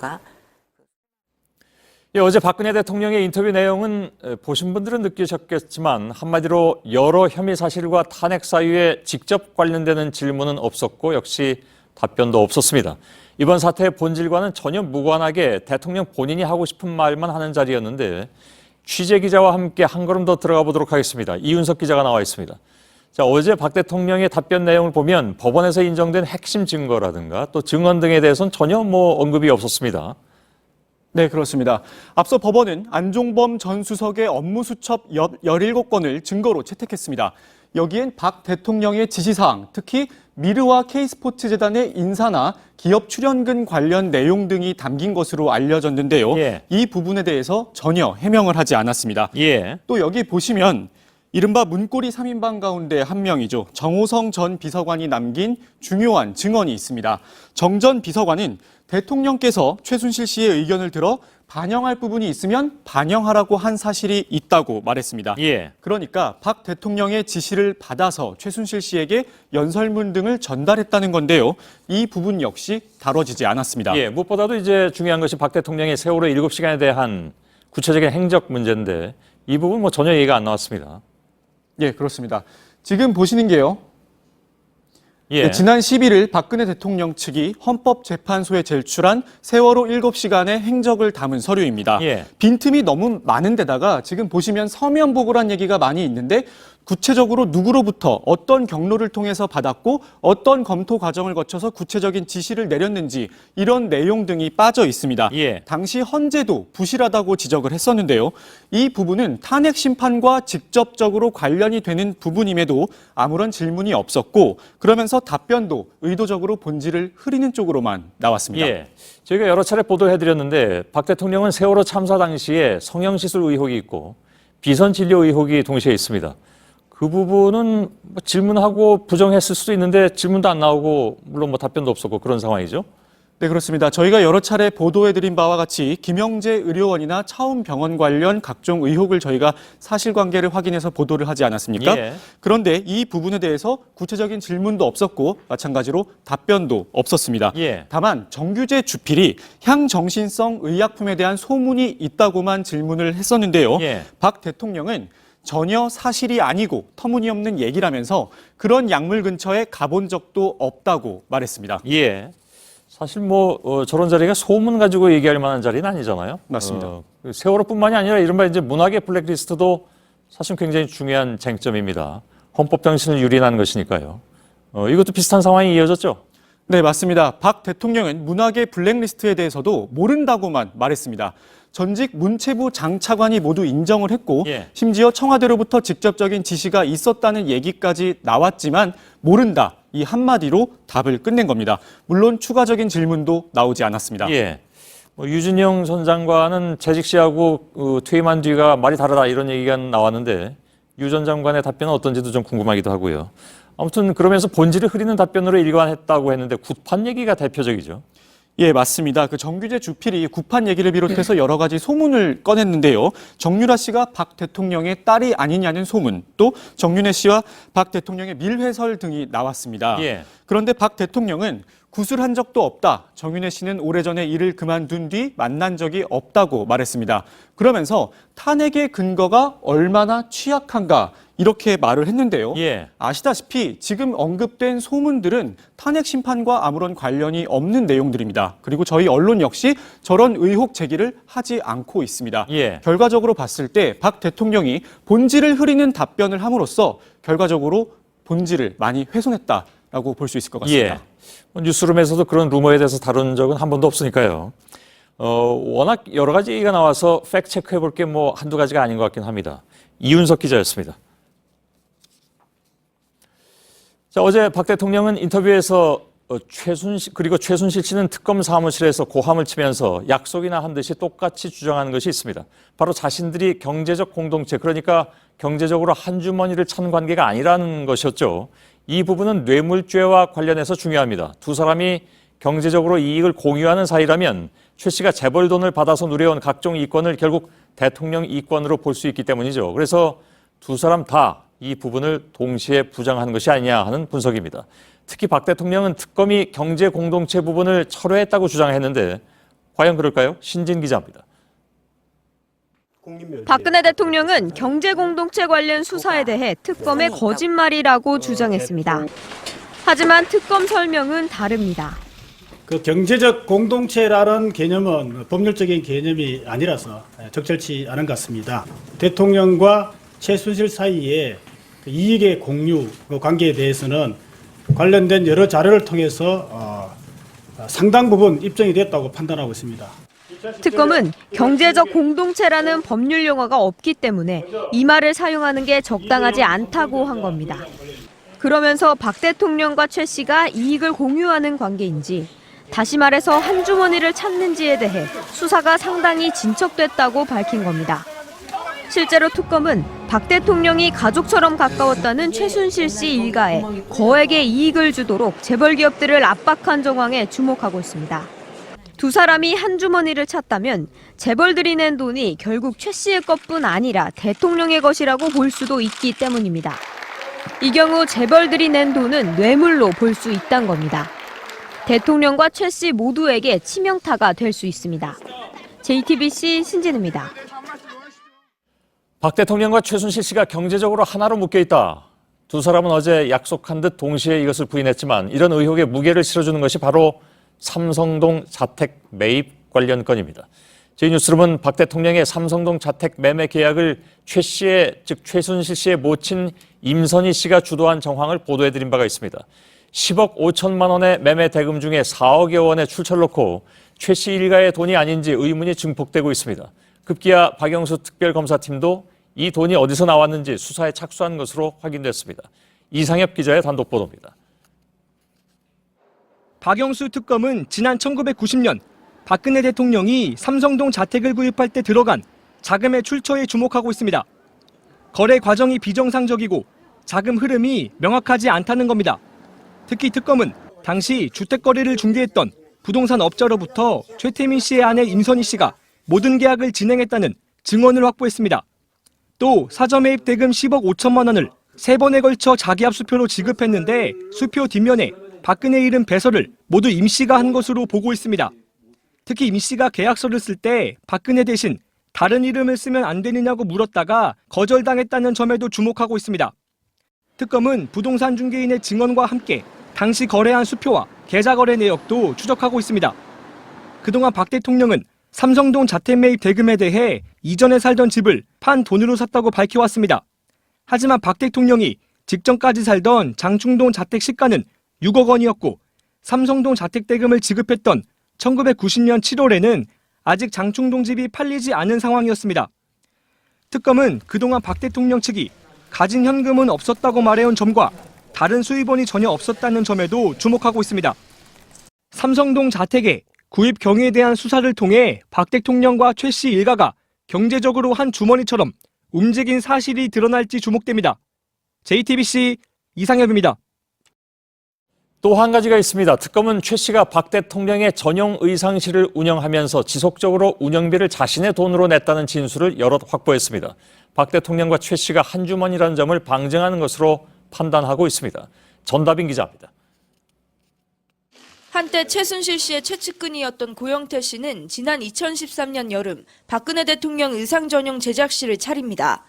예, 어제 박근혜 대통령의 인터뷰 내용은 보신 분들은 느끼셨겠지만 한마디로 여러 혐의 사실과 탄핵 사유에 직접 관련되는 질문은 없었고 역시 답변도 없었습니다. 이번 사태의 본질과는 전혀 무관하게 대통령 본인이 하고 싶은 말만 하는 자리였는데 취재 기자와 함께 한 걸음 더 들어가 보도록 하겠습니다. 이윤석 기자가 나와 있습니다. 자, 어제 박 대통령의 답변 내용을 보면 법원에서 인정된 핵심 증거라든가 또 증언 등에 대해서는 전혀 언급이 없었습니다. 네, 그렇습니다. 앞서 법원은 안종범 전 수석의 업무 수첩 17건을 증거로 채택했습니다. 여기엔 박 대통령의 지시사항, 특히 미르와 K스포츠재단의 인사나 기업 출연금 관련 내용 등이 담긴 것으로 알려졌는데요. 이 부분에 대해서 전혀 해명을 하지 않았습니다. 또 여기 보시면 이른바 문고리 3인방 가운데 한 명이죠. 정호성 전 비서관이 남긴 중요한 증언이 있습니다. 정 전 비서관은 대통령께서 최순실 씨의 의견을 들어 반영할 부분이 있으면 반영하라고 한 사실이 있다고 말했습니다. 그러니까 박 대통령의 지시를 받아서 최순실 씨에게 연설문 등을 전달했다는 건데요. 이 부분 역시 다뤄지지 않았습니다. 무엇보다도 이제 중요한 것이 박 대통령의 세월호 7시간에 대한 구체적인 행적 문제인데 이 부분 전혀 얘기가 안 나왔습니다. 예, 그렇습니다. 지금 보시는 게요. 지난 11일 박근혜 대통령 측이 헌법재판소에 제출한 세월호 7시간의 행적을 담은 서류입니다. 빈틈이 너무 많은 데다가 지금 보시면 서면 보고란 얘기가 많이 있는데 구체적으로 누구로부터 어떤 경로를 통해서 받았고 어떤 검토 과정을 거쳐서 구체적인 지시를 내렸는지 이런 내용 등이 빠져 있습니다. 당시 헌재도 부실하다고 지적을 했었는데요. 이 부분은 탄핵 심판과 직접적으로 관련이 되는 부분임에도 아무런 질문이 없었고 그러면서 답변도 의도적으로 본질을 흐리는 쪽으로만 나왔습니다. 저희가 여러 차례 보도해드렸는데 박 대통령은 세월호 참사 당시에 성형시술 의혹이 있고 비선진료 의혹이 동시에 있습니다. 그 부분은 질문하고 부정했을 수도 있는데 질문도 안 나오고 물론 답변도 없었고 그런 상황이죠. 네, 그렇습니다. 저희가 여러 차례 보도해드린 바와 같이 김영재 의료원이나 차움병원 관련 각종 의혹을 저희가 사실관계를 확인해서 보도를 하지 않았습니까? 그런데 이 부분에 대해서 구체적인 질문도 없었고 마찬가지로 답변도 없었습니다. 다만 정규재 주필이 향정신성 의약품에 대한 소문이 있다고만 질문을 했었는데요. 박 대통령은 전혀 사실이 아니고 터무니없는 얘기라면서 그런 약물 근처에 가본 적도 없다고 말했습니다. 사실 저런 자리가 소문 가지고 얘기할 만한 자리는 아니잖아요. 맞습니다. 세월호뿐만이 아니라 이른바 이제 문학의 블랙리스트도 사실 굉장히 중요한 쟁점입니다. 헌법 정신을 유린하는 것이니까요. 이것도 비슷한 상황이 이어졌죠. 네, 맞습니다. 박 대통령은 문학의 블랙리스트에 대해서도 모른다고만 말했습니다. 전직 문체부 장차관이 모두 인정을 했고 심지어 청와대로부터 직접적인 지시가 있었다는 얘기까지 나왔지만 모른다. 이 한마디로 답을 끝낸 겁니다. 물론 추가적인 질문도 나오지 않았습니다. 유진영 전 장관은 재직 시하고 퇴임한 뒤가 말이 다르다 이런 얘기가 나왔는데 유 전 장관의 답변은 어떤지도 좀 궁금하기도 하고요. 아무튼 그러면서 본질을 흐리는 답변으로 일관했다고 했는데 구판 얘기가 대표적이죠. 예, 맞습니다. 그 정규재 주필이 구판 얘기를 비롯해서 여러 가지 소문을 꺼냈는데요. 정유라 씨가 박 대통령의 딸이 아니냐는 소문, 또 정윤혜 씨와 박 대통령의 밀회설 등이 나왔습니다. 예. 그런데 박 대통령은 구술한 적도 없다. 정윤혜 씨는 오래전에 일을 그만둔 뒤 만난 적이 없다고 말했습니다. 그러면서 탄핵의 근거가 얼마나 취약한가 이렇게 말을 했는데요. 예. 아시다시피 지금 언급된 소문들은 탄핵 심판과 아무런 관련이 없는 내용들입니다. 그리고 저희 언론 역시 저런 의혹 제기를 하지 않고 있습니다. 예. 결과적으로 봤을 때 박 대통령이 본질을 흐리는 답변을 함으로써 결과적으로 본질을 많이 훼손했다라고 볼 수 있을 것 같습니다. 예. 뉴스룸에서도 그런 루머에 대해서 다룬 적은 한 번도 없으니까요. 워낙 여러 가지 얘기가 나와서 팩트 체크해 볼 게 뭐 한두 가지가 아닌 것 같긴 합니다. 이윤석 기자였습니다. 자, 어제 박 대통령은 인터뷰에서 최순실 씨는 특검 사무실에서 고함을 치면서 약속이나 한 듯이 똑같이 주장하는 것이 있습니다. 바로 자신들이 경제적 공동체, 그러니까 경제적으로 한 주머니를 찬 관계가 아니라는 것이었죠. 이 부분은 뇌물죄와 관련해서 중요합니다. 두 사람이 경제적으로 이익을 공유하는 사이라면 최 씨가 재벌 돈을 받아서 누려온 각종 이권을 결국 대통령 이권으로 볼 수 있기 때문이죠. 그래서 두 사람 다 이 부분을 동시에 부정한 것이 아니냐 하는 분석입니다. 특히 박 대통령은 특검이 경제 공동체 부분을 철회했다고 주장했는데 과연 그럴까요? 신진 기자입니다. 박근혜 대통령은 경제 공동체 관련 수사에 대해 특검의 거짓말이라고 주장했습니다. 하지만 특검 설명은 다릅니다. 그 경제적 공동체라는 개념은 법률적인 개념이 아니라서 적절치 않은 것 같습니다. 대통령과 최순실 사이에 이익의 공유 관계에 대해서는 관련된 여러 자료를 통해서 상당 부분 입증이 됐다고 판단하고 있습니다. 특검은 경제적 공동체라는 법률 용어가 없기 때문에 이 말을 사용하는 게 적당하지 않다고 한 겁니다. 그러면서 박 대통령과 최 씨가 이익을 공유하는 관계인지, 다시 말해서 한 주머니를 찾는지에 대해 수사가 상당히 진척됐다고 밝힌 겁니다. 실제로 특검은 박 대통령이 가족처럼 가까웠다는 최순실 씨 일가에 거액의 이익을 주도록 재벌 기업들을 압박한 정황에 주목하고 있습니다. 두 사람이 한 주머니를 찾다면 재벌들이 낸 돈이 결국 최 씨의 것뿐 아니라 대통령의 것이라고 볼 수도 있기 때문입니다. 이 경우 재벌들이 낸 돈은 뇌물로 볼 수 있다는 겁니다. 대통령과 최 씨 모두에게 치명타가 될 수 있습니다. JTBC 신진입니다. 박 대통령과 최순실 씨가 경제적으로 하나로 묶여 있다. 두 사람은 어제 약속한 듯 동시에 이것을 부인했지만 이런 의혹에 무게를 실어주는 것이 바로 삼성동 자택 매입 관련 건입니다. 저희 뉴스룸은 박 대통령의 삼성동 자택 매매 계약을 최 씨의, 즉 최순실 씨의 모친 임선희 씨가 주도한 정황을 보도해드린 바가 있습니다. 10억 5천만 원의 매매 대금 중에 4억여 원의 출처를 놓고 최 씨 일가의 돈이 아닌지 의문이 증폭되고 있습니다. 급기야 박영수 특별검사팀도 이 돈이 어디서 나왔는지 수사에 착수한 것으로 확인됐습니다. 이상엽 기자의 단독 보도입니다. 박영수 특검은 지난 1990년 박근혜 대통령이 삼성동 자택을 구입할 때 들어간 자금의 출처에 주목하고 있습니다. 거래 과정이 비정상적이고 자금 흐름이 명확하지 않다는 겁니다. 특히 특검은 당시 주택 거래를 중개했던 부동산 업자로부터 최태민 씨의 아내 임선희 씨가 모든 계약을 진행했다는 증언을 확보했습니다. 또 사전 매입 대금 10억 5천만 원을 3번에 걸쳐 자기압 수표로 지급했는데 수표 뒷면에 박근혜 이름 배설을 모두 임 씨가 한 것으로 보고 있습니다. 특히 임 씨가 계약서를 쓸 때 박근혜 대신 다른 이름을 쓰면 안 되느냐고 물었다가 거절당했다는 점에도 주목하고 있습니다. 특검은 부동산 중개인의 증언과 함께 당시 거래한 수표와 계좌 거래 내역도 추적하고 있습니다. 그동안 박 대통령은 삼성동 자택 매입 대금에 대해 이전에 살던 집을 판 돈으로 샀다고 밝혀왔습니다. 하지만 박 대통령이 직전까지 살던 장충동 자택 시가는 6억 원이었고 삼성동 자택 대금을 지급했던 1990년 7월에는 아직 장충동 집이 팔리지 않은 상황이었습니다. 특검은 그동안 박 대통령 측이 가진 현금은 없었다고 말해온 점과 다른 수입원이 전혀 없었다는 점에도 주목하고 있습니다. 삼성동 자택의 구입 경위에 대한 수사를 통해 박 대통령과 최 씨 일가가 경제적으로 한 주머니처럼 움직인 사실이 드러날지 주목됩니다. JTBC 이상엽입니다. 또 한 가지가 있습니다. 특검은 최 씨가 박 대통령의 전용 의상실을 운영하면서 지속적으로 운영비를 자신의 돈으로 냈다는 진술을 여럿 확보했습니다. 박 대통령과 최 씨가 한 주머니라는 점을 방증하는 것으로 판단하고 있습니다. 전다빈 기자입니다. 한때 최순실 씨의 최측근이었던 고영태 씨는 지난 2013년 여름 박근혜 대통령 의상 전용 제작실을 차립니다.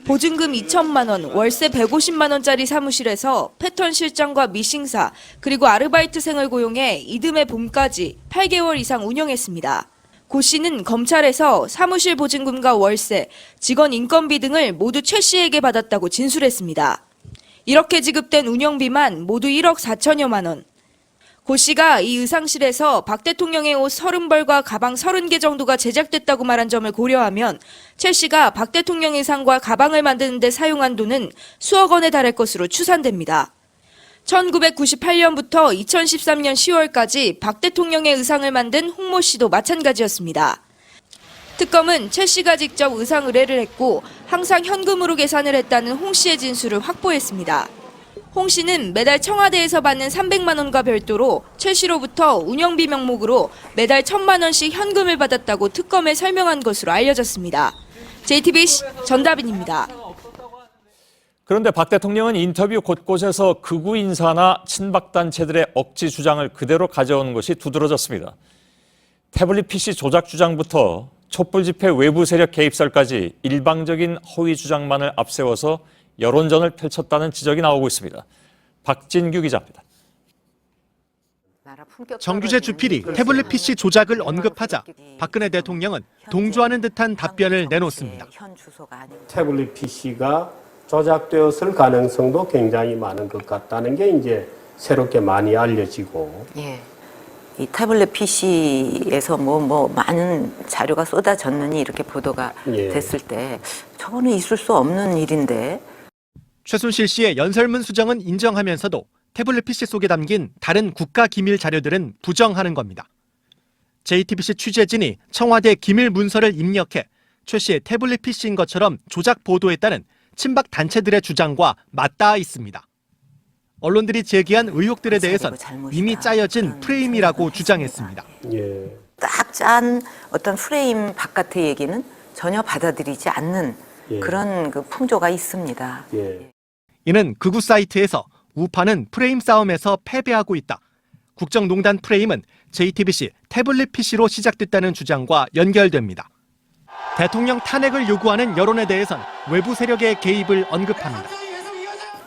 보증금 2천만 원, 월세 150만 원짜리 사무실에서 패턴 실장과 미싱사, 그리고 아르바이트생을 고용해 이듬해 봄까지 8개월 이상 운영했습니다. 고 씨는 검찰에서 사무실 보증금과 월세, 직원 인건비 등을 모두 최 씨에게 받았다고 진술했습니다. 이렇게 지급된 운영비만 모두 1억 4천여만 원. 고 씨가 이 의상실에서 박 대통령의 옷 30벌과 가방 30개 정도가 제작됐다고 말한 점을 고려하면 최 씨가 박 대통령 의상과 가방을 만드는 데 사용한 돈은 수억 원에 달할 것으로 추산됩니다. 1998년부터 2013년 10월까지 박 대통령의 의상을 만든 홍모 씨도 마찬가지였습니다. 특검은 최 씨가 직접 의상 의뢰를 했고 항상 현금으로 계산을 했다는 홍 씨의 진술을 확보했습니다. 홍 씨는 매달 청와대에서 받는 300만 원과 별도로 최 씨로부터 운영비 명목으로 매달 1,000만 원씩 현금을 받았다고 특검에 설명한 것으로 알려졌습니다. JTBC 전다빈입니다. 그런데 박 대통령은 인터뷰 곳곳에서 극우 인사나 친박단체들의 억지 주장을 그대로 가져오는 것이 두드러졌습니다. 태블릿 PC 조작 주장부터 촛불 집회 외부 세력 개입설까지 일방적인 허위 주장만을 앞세워서 여론전을 펼쳤다는 지적이 나오고 있습니다. 박진규 기자입니다. 정규재 주필이 태블릿 PC 조작을 언급하자 박근혜 대통령은 동조하는 듯한 답변을 내놓습니다. 태블릿 PC가 조작되었을 가능성도 굉장히 많은 것 같다는 게 이제 새롭게 많이 알려지고. 예. 이 태블릿 PC에서 많은 자료가 쏟아졌느니 이렇게 보도가 됐을 때 저거는 있을 수 없는 일인데. 최순실 씨의 연설문 수정은 인정하면서도 태블릿 PC 속에 담긴 다른 국가 기밀 자료들은 부정하는 겁니다. JTBC 취재진이 청와대 기밀 문서를 입력해 최 씨의 태블릿 PC인 것처럼 조작 보도했다는 친박 단체들의 주장과 맞닿아 있습니다. 언론들이 제기한 의혹들에 대해선 이미 짜여진 프레임이라고 주장했습니다. 딱 짠 어떤 프레임 바깥의 얘기는 전혀 받아들이지 않는 그런 그 풍조가 있습니다. 이는 극우 사이트에서 우파는 프레임 싸움에서 패배하고 있다. 국정농단 프레임은 JTBC 태블릿 PC로 시작됐다는 주장과 연결됩니다. 대통령 탄핵을 요구하는 여론에 대해선 외부 세력의 개입을 언급합니다.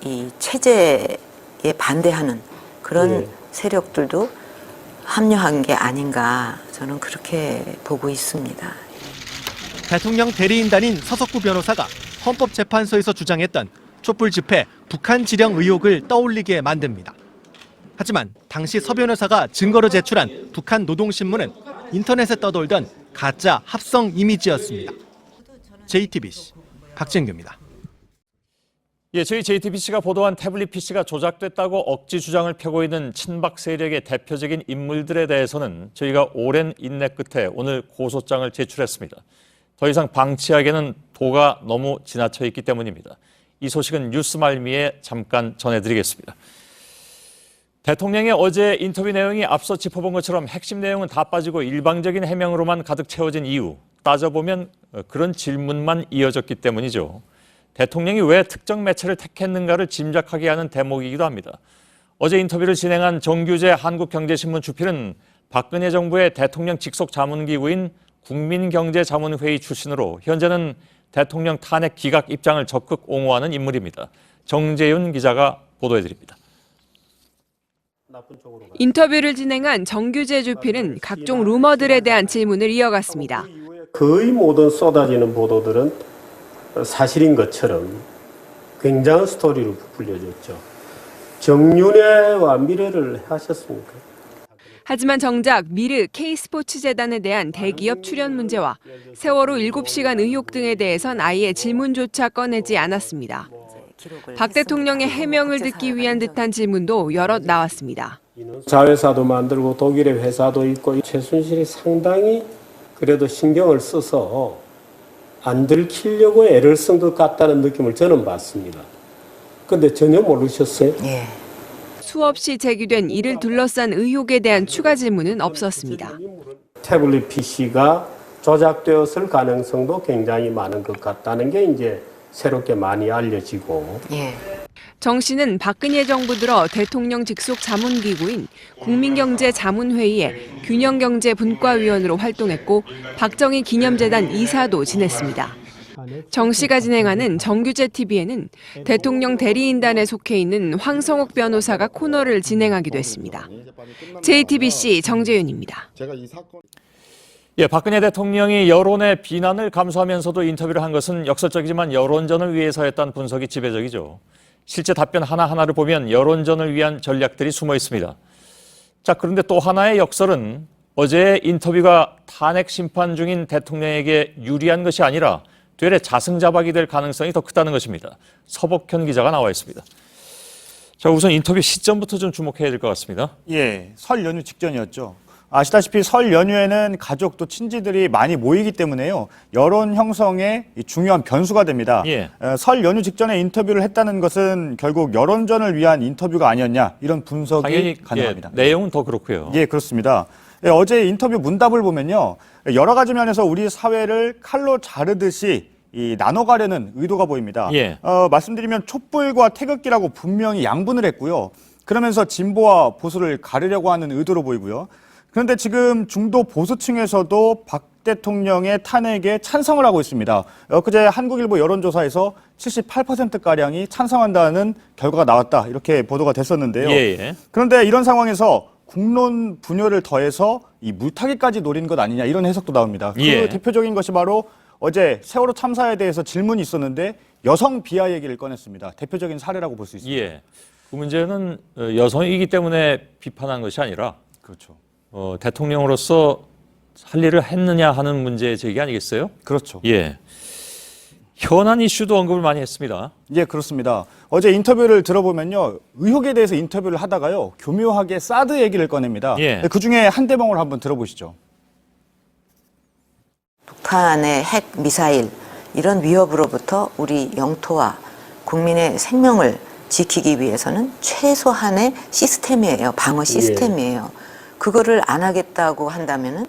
이 체제에 반대하는 그런 세력들도 합류한 게 아닌가 저는 그렇게 보고 있습니다. 대통령 대리인단인 서석구 변호사가 헌법재판소에서 주장했던 촛불 집회 북한 지령 의혹을 떠올리게 만듭니다. 하지만 당시 서 변호사가 증거로 제출한 북한 노동신문은 인터넷에 떠돌던 가짜 합성 이미지였습니다. JTBC 박진규입니다. 저희 JTBC가 보도한 태블릿 PC가 조작됐다고 억지 주장을 펴고 있는 친박 세력의 대표적인 인물들에 대해서는 저희가 오랜 인내 끝에 오늘 고소장을 제출했습니다. 더 이상 방치하기에는 도가 너무 지나쳐 있기 때문입니다. 이 소식은 뉴스 말미에 잠깐 전해드리겠습니다. 대통령의 어제 인터뷰 내용이 앞서 짚어본 것처럼 핵심 내용은 다 빠지고 일방적인 해명으로만 가득 채워진 이유, 따져보면 그런 질문만 이어졌기 때문이죠. 대통령이 왜 특정 매체를 택했는가를 짐작하게 하는 대목이기도 합니다. 어제 인터뷰를 진행한 정규재 한국경제신문 주필은 박근혜 정부의 대통령 직속 자문기구인 국민경제자문회의 출신으로 현재는 대통령 탄핵 기각 입장을 적극 옹호하는 인물입니다. 정재윤 기자가 보도해드립니다. 인터뷰를 진행한 정규재 주필은 각종 루머들에 대한 질문을 이어갔습니다. 거의 모든 쏟아지는 보도들은 사실인 것처럼 굉장한 스토리로 불려졌죠. 정윤회와 미래를 하셨습니까? 하지만 정작 미르 K스포츠재단에 대한 대기업 출연 문제와 세월호 7시간 의혹 등에 대해선 아예 질문조차 꺼내지 않았습니다. 박 대통령의 해명을 듣기 위한 듯한 질문도 여럿 나왔습니다. 자회사도 만들고 독일의 회사도 있고 최순실이 상당히 그래도 신경을 써서 안 들키려고 애를 쓴 것 같다는 느낌을 저는 받습니다. 근데 전혀 모르셨어요? 예. 수없이 제기된 이를 둘러싼 의혹에 대한 추가 질문은 없었습니다. 태블릿 PC가 조작되었을 가능성도 굉장히 많은 것 같다는 게 이제 새롭게 많이 알려지고. 예. 정 씨는 박근혜 정부 들어 대통령 직속 자문기구인 국민경제자문회의의 균형경제분과위원으로 활동했고 박정희 기념재단 이사도 지냈습니다. 정 씨가 진행하는 정규제 TV에는 대통령 대리인단에 속해 있는 황성옥 변호사가 코너를 진행하기도 했습니다. JTBC 정재윤입니다. 예, 박근혜 대통령이 여론의 비난을 감수하면서도 인터뷰를 한 것은 역설적이지만 여론전을 위해서였다는 분석이 지배적이죠. 실제 답변 하나하나를 보면 여론전을 위한 전략들이 숨어 있습니다. 자, 그런데 또 하나의 역설은 어제의 인터뷰가 탄핵 심판 중인 대통령에게 유리한 것이 아니라 되레 자승자박이 될 가능성이 더 크다는 것입니다. 서복현 기자가 나와 있습니다. 자, 우선 인터뷰 시점부터 좀 주목해야 될 것 같습니다. 예, 설 연휴 직전이었죠. 아시다시피 설 연휴에는 가족 또 친지들이 많이 모이기 때문에요. 여론 형성에 중요한 변수가 됩니다. 예. 설 연휴 직전에 인터뷰를 했다는 것은 결국 여론전을 위한 인터뷰가 아니었냐 이런 분석이 당연히 가능합니다. 예, 내용은 더 그렇고요. 예, 그렇습니다. 예, 어제 인터뷰 문답을 보면요. 여러 가지 면에서 우리 사회를 칼로 자르듯이 나눠가려는 의도가 보입니다. 예. 말씀드리면 촛불과 태극기라고 분명히 양분을 했고요. 그러면서 진보와 보수를 가르려고 하는 의도로 보이고요. 그런데 지금 중도 보수층에서도 박 대통령의 탄핵에 찬성을 하고 있습니다. 엊그제 한국일보 여론조사에서 78%가량이 찬성한다는 결과가 나왔다. 이렇게 보도가 됐었는데요. 예. 그런데 이런 상황에서 국론 분열을 더해서 이 물타기까지 노린 것 아니냐 이런 해석도 나옵니다. 그 예. 대표적인 것이 바로 어제 세월호 참사에 대해서 질문이 있었는데 여성 비하 얘기를 꺼냈습니다. 대표적인 사례라고 볼 수 있습니다. 예. 그 문제는 여성이기 때문에 비판한 것이 아니라 그렇죠. 대통령으로서 할 일을 했느냐 하는 문제 제기 아니겠어요? 그렇죠. 예. 현안 이슈도 언급을 많이 했습니다. 예, 그렇습니다. 어제 인터뷰를 들어보면요. 의혹에 대해서 인터뷰를 하다가요. 교묘하게 사드 얘기를 꺼냅니다. 예. 그중에 한 대목을 한번 들어보시죠. 북한의 핵 미사일 이런 위협으로부터 우리 영토와 국민의 생명을 지키기 위해서는 최소한의 시스템이에요. 방어 시스템이에요. 그거를 안 하겠다고 한다면은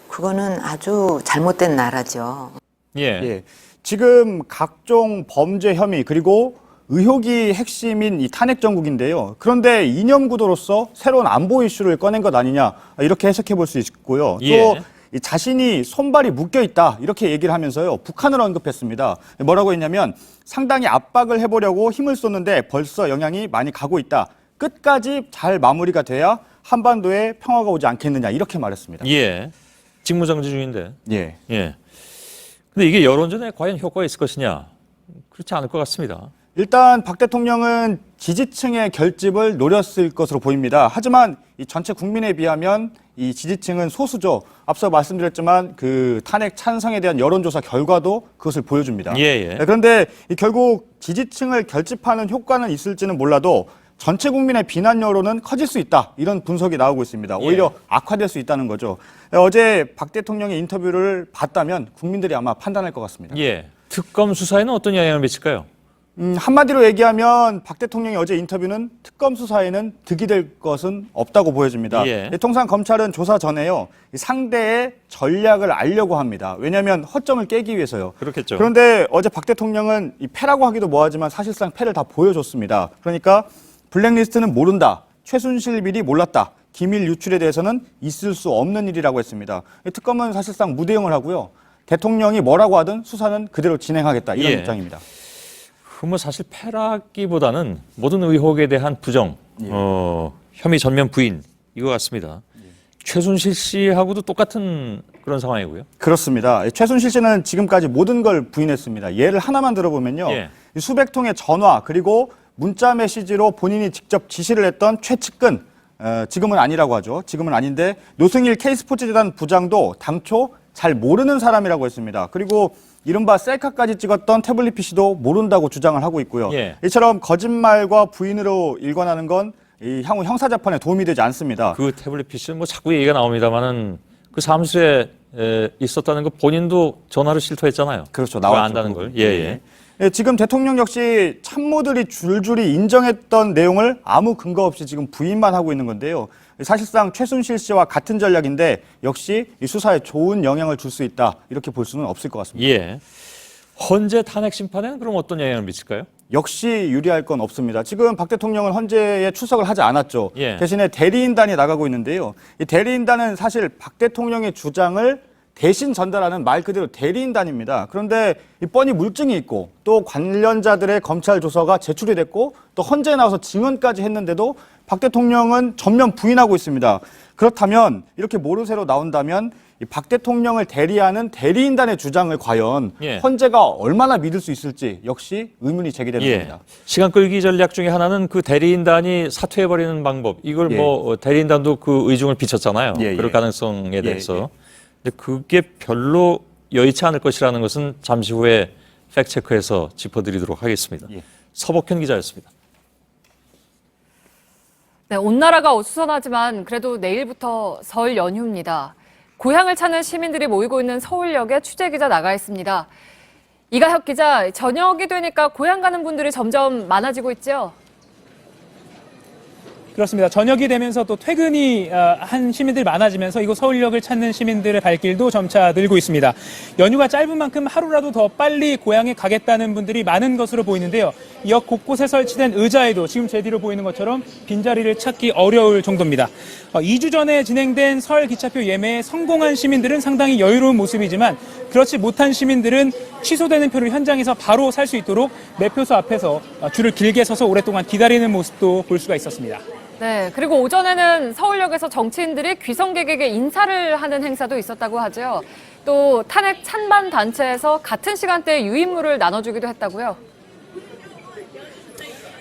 그거는 아주 잘못된 나라죠. 예. 지금 각종 범죄 혐의 그리고 의혹이 핵심인 이 탄핵 정국인데요. 그런데 이념 구도로서 새로운 안보 이슈를 꺼낸 것 아니냐 이렇게 해석해 볼 수 있고요. 또 자신이 손발이 묶여 있다 이렇게 얘기를 하면서요. 북한을 언급했습니다. 뭐라고 했냐면 상당히 압박을 해보려고 힘을 썼는데 벌써 영향이 많이 가고 있다. 끝까지 잘 마무리가 돼야 한반도에 평화가 오지 않겠느냐 이렇게 말했습니다. 예. 직무정지 중인데. 예. 근데 이게 여론전에 과연 효과가 있을 것이냐? 그렇지 않을 것 같습니다. 일단 박 대통령은 지지층의 결집을 노렸을 것으로 보입니다. 하지만 이 전체 국민에 비하면 이 지지층은 소수죠. 앞서 말씀드렸지만 그 탄핵 찬성에 대한 여론조사 결과도 그것을 보여줍니다. 그런데 결국 지지층을 결집하는 효과는 있을지는 몰라도 전체 국민의 비난 여론은 커질 수 있다. 이런 분석이 나오고 있습니다. 오히려 악화될 수 있다는 거죠. 어제 박 대통령의 인터뷰를 봤다면 국민들이 아마 판단할 것 같습니다. 특검 수사에는 어떤 영향을 미칠까요? 한마디로 얘기하면 박 대통령의 어제 인터뷰는 특검 수사에는 득이 될 것은 없다고 보여집니다. 통상 검찰은 조사 전에요. 상대의 전략을 알려고 합니다. 왜냐하면 허점을 깨기 위해서요. 그렇겠죠. 그런데 어제 박 대통령은 이 패라고 하기도 뭐하지만 사실상 패를 다 보여줬습니다. 그러니까 블랙리스트는 모른다. 최순실 비리 몰랐다. 기밀 유출에 대해서는 있을 수 없는 일이라고 했습니다. 특검은 사실상 무대응을 하고요. 대통령이 뭐라고 하든 수사는 그대로 진행하겠다. 이런 입장입니다. 뭐 사실 패라기보다는 모든 의혹에 대한 부정, 혐의 전면 부인 이거 같습니다. 최순실 씨하고도 똑같은 그런 상황이고요. 그렇습니다. 최순실 씨는 지금까지 모든 걸 부인했습니다. 예를 하나만 들어보면요. 수백 통의 전화 그리고 문자 메시지로 본인이 직접 지시를 했던 최측근, 지금은 아니라고 하죠. 지금은 아닌데 노승일 K스포츠재단 부장도 당초 잘 모르는 사람이라고 했습니다. 그리고 이른바 셀카까지 찍었던 태블릿 PC도 모른다고 주장을 하고 있고요. 이처럼 거짓말과 부인으로 일관하는 건 향후 형사재판에 도움이 되지 않습니다. 그 태블릿 PC는 뭐 자꾸 얘기가 나옵니다만은 그 사무실에 있었다는 거 본인도 전화로 실토했잖아요. 그렇죠. 왜 나왔죠. 안다는 걸. 예. 지금 대통령 역시 참모들이 줄줄이 인정했던 내용을 아무 근거 없이 지금 부인만 하고 있는 건데요. 사실상 최순실 씨와 같은 전략인데 역시 이 수사에 좋은 영향을 줄 수 있다. 이렇게 볼 수는 없을 것 같습니다. 예. 헌재 탄핵 심판에는 그럼 어떤 영향을 미칠까요? 역시 유리할 건 없습니다. 지금 박 대통령은 헌재에 출석을 하지 않았죠. 예. 대신에 대리인단이 나가고 있는데요. 이 대리인단은 사실 박 대통령의 주장을 대신 전달하는 말 그대로 대리인단입니다. 그런데 이 뻔히 물증이 있고 또 관련자들의 검찰 조서가 제출이 됐고 또 헌재에 나와서 증언까지 했는데도 박 대통령은 전면 부인하고 있습니다. 그렇다면 이렇게 모르쇠로 나온다면 이 박 대통령을 대리하는 대리인단의 주장을 과연 헌재가 얼마나 믿을 수 있을지 역시 의문이 제기되는 겁니다. 시간 끌기 전략 중에 하나는 그 대리인단이 사퇴해버리는 방법. 이걸 뭐 대리인단도 그 의중을 비쳤잖아요. 그럴 가능성에 대해서. 근데 그게 별로 여의치 않을 것이라는 것은 잠시 후에 팩트체크해서 짚어드리도록 하겠습니다. 서복현 기자였습니다. 네, 온 나라가 어수선하지만 그래도 내일부터 설 연휴입니다. 고향을 찾는 시민들이 모이고 있는 서울역에 취재기자 나가 있습니다. 이가혁 기자, 저녁이 되니까 고향 가는 분들이 점점 많아지고 있죠? 그렇습니다. 저녁이 되면서 또 퇴근이 한 시민들이 많아지면서 이곳 서울역을 찾는 시민들의 발길도 점차 늘고 있습니다. 연휴가 짧은 만큼 하루라도 더 빨리 고향에 가겠다는 분들이 많은 것으로 보이는데요. 역 곳곳에 설치된 의자에도 지금 제 뒤로 보이는 것처럼 빈자리를 찾기 어려울 정도입니다. 2주 전에 진행된 설 기차표 예매에 성공한 시민들은 상당히 여유로운 모습이지만 그렇지 못한 시민들은 취소되는 표를 현장에서 바로 살 수 있도록 매표소 앞에서 줄을 길게 서서 오랫동안 기다리는 모습도 볼 수가 있었습니다. 네, 그리고 오전에는 서울역에서 정치인들이 귀성객에게 인사를 하는 행사도 있었다고 하죠. 또 탄핵 찬반 단체에서 같은 시간대에 유인물을 나눠주기도 했다고요.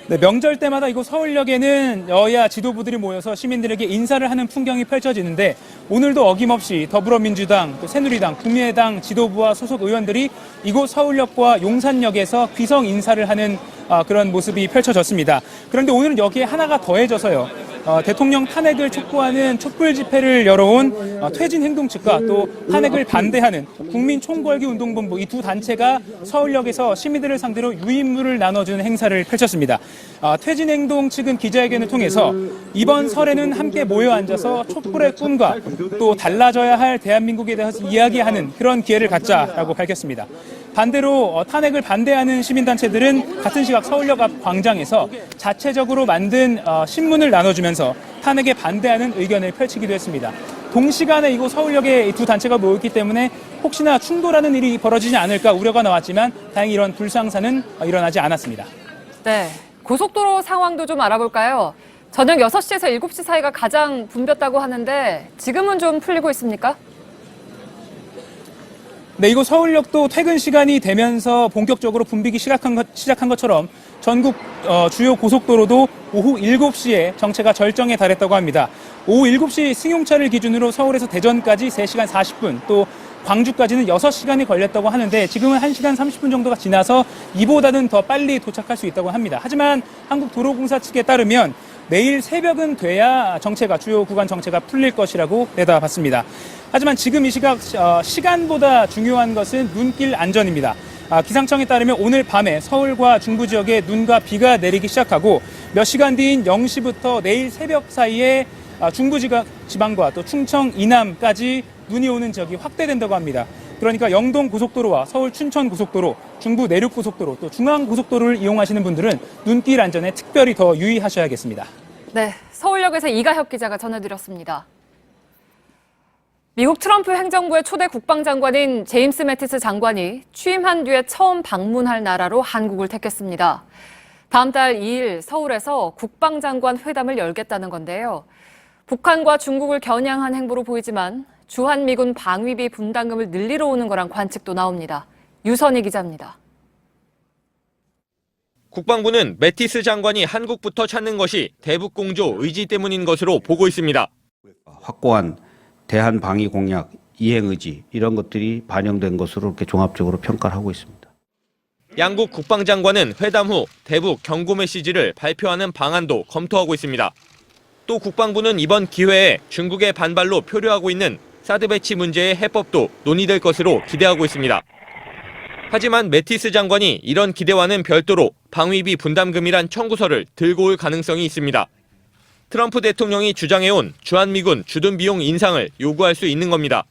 네, 명절 때마다 이곳 서울역에는 여야 지도부들이 모여서 시민들에게 인사를 하는 풍경이 펼쳐지는데 오늘도 어김없이 더불어민주당, 또 새누리당, 국민의당 지도부와 소속 의원들이 이곳 서울역과 용산역에서 귀성 인사를 하는 그런 모습이 펼쳐졌습니다. 그런데 오늘은 여기에 하나가 더해져서요. 대통령 탄핵을 촉구하는 촛불 집회를 열어온 퇴진행동 측과 또 탄핵을 반대하는 국민총궐기운동본부 이 두 단체가 서울역에서 시민들을 상대로 유인물을 나눠주는 행사를 펼쳤습니다. 퇴진행동 측은 기자회견을 통해서 이번 설에는 함께 모여 앉아서 촛불의 꿈과 또 달라져야 할 대한민국에 대해서 이야기하는 그런 기회를 갖자라고 밝혔습니다. 반대로 탄핵을 반대하는 시민단체들은 같은 시각 서울역 앞 광장에서 자체적으로 만든 신문을 나눠주면서 탄핵에 반대하는 의견을 펼치기도 했습니다. 동시간에 이곳 서울역에 두 단체가 모였기 때문에 혹시나 충돌하는 일이 벌어지지 않을까 우려가 나왔지만 다행히 이런 불상사는 일어나지 않았습니다. 네, 고속도로 상황도 좀 알아볼까요? 저녁 6시에서 7시 사이가 가장 붐볐다고 하는데 지금은 좀 풀리고 있습니까? 네, 이곳 서울역도 퇴근 시간이 되면서 본격적으로 붐비기 시작한 것처럼 전국 주요 고속도로도 오후 7시에 정체가 절정에 달했다고 합니다. 오후 7시 승용차를 기준으로 서울에서 대전까지 3시간 40분, 또 광주까지는 6시간이 걸렸다고 하는데 지금은 1시간 30분 정도가 지나서 이보다는 더 빨리 도착할 수 있다고 합니다. 하지만 한국도로공사 측에 따르면 내일 새벽은 돼야 주요 구간 정체가 풀릴 것이라고 내다봤습니다. 하지만 지금 이 시각 시간보다 중요한 것은 눈길 안전입니다. 기상청에 따르면 오늘 밤에 서울과 중부 지역에 눈과 비가 내리기 시작하고 몇 시간 뒤인 0시부터 내일 새벽 사이에 중부 지방과 또 충청 이남까지 눈이 오는 지역이 확대된다고 합니다. 그러니까 영동 고속도로와 서울 춘천 고속도로, 중부 내륙 고속도로, 또 중앙 고속도로를 이용하시는 분들은 눈길 안전에 특별히 더 유의하셔야겠습니다. 네, 서울역에서 이가혁 기자가 전해드렸습니다. 미국 트럼프 행정부의 초대 국방장관인 제임스 매티스 장관이 취임한 뒤에 처음 방문할 나라로 한국을 택했습니다. 다음 달 2일 서울에서 국방장관 회담을 열겠다는 건데요. 북한과 중국을 겨냥한 행보로 보이지만 주한미군 방위비 분담금을 늘리러 오는 거란 관측도 나옵니다. 유선희 기자입니다. 국방부는 매티스 장관이 한국부터 찾는 것이 대북공조 의지 때문인 것으로 보고 있습니다. 확고한 대한방위 공약, 이행의지 이런 것들이 반영된 것으로 이렇게 종합적으로 평가를 하고 있습니다. 양국 국방장관은 회담 후 대북 경고 메시지를 발표하는 방안도 검토하고 있습니다. 또 국방부는 이번 기회에 중국의 반발로 표류하고 있는 사드 배치 문제의 해법도 논의될 것으로 기대하고 있습니다. 하지만 매티스 장관이 이런 기대와는 별도로 방위비 분담금이란 청구서를 들고 올 가능성이 있습니다. 트럼프 대통령이 주장해온 주한미군 주둔 비용 인상을 요구할 수 있는 겁니다.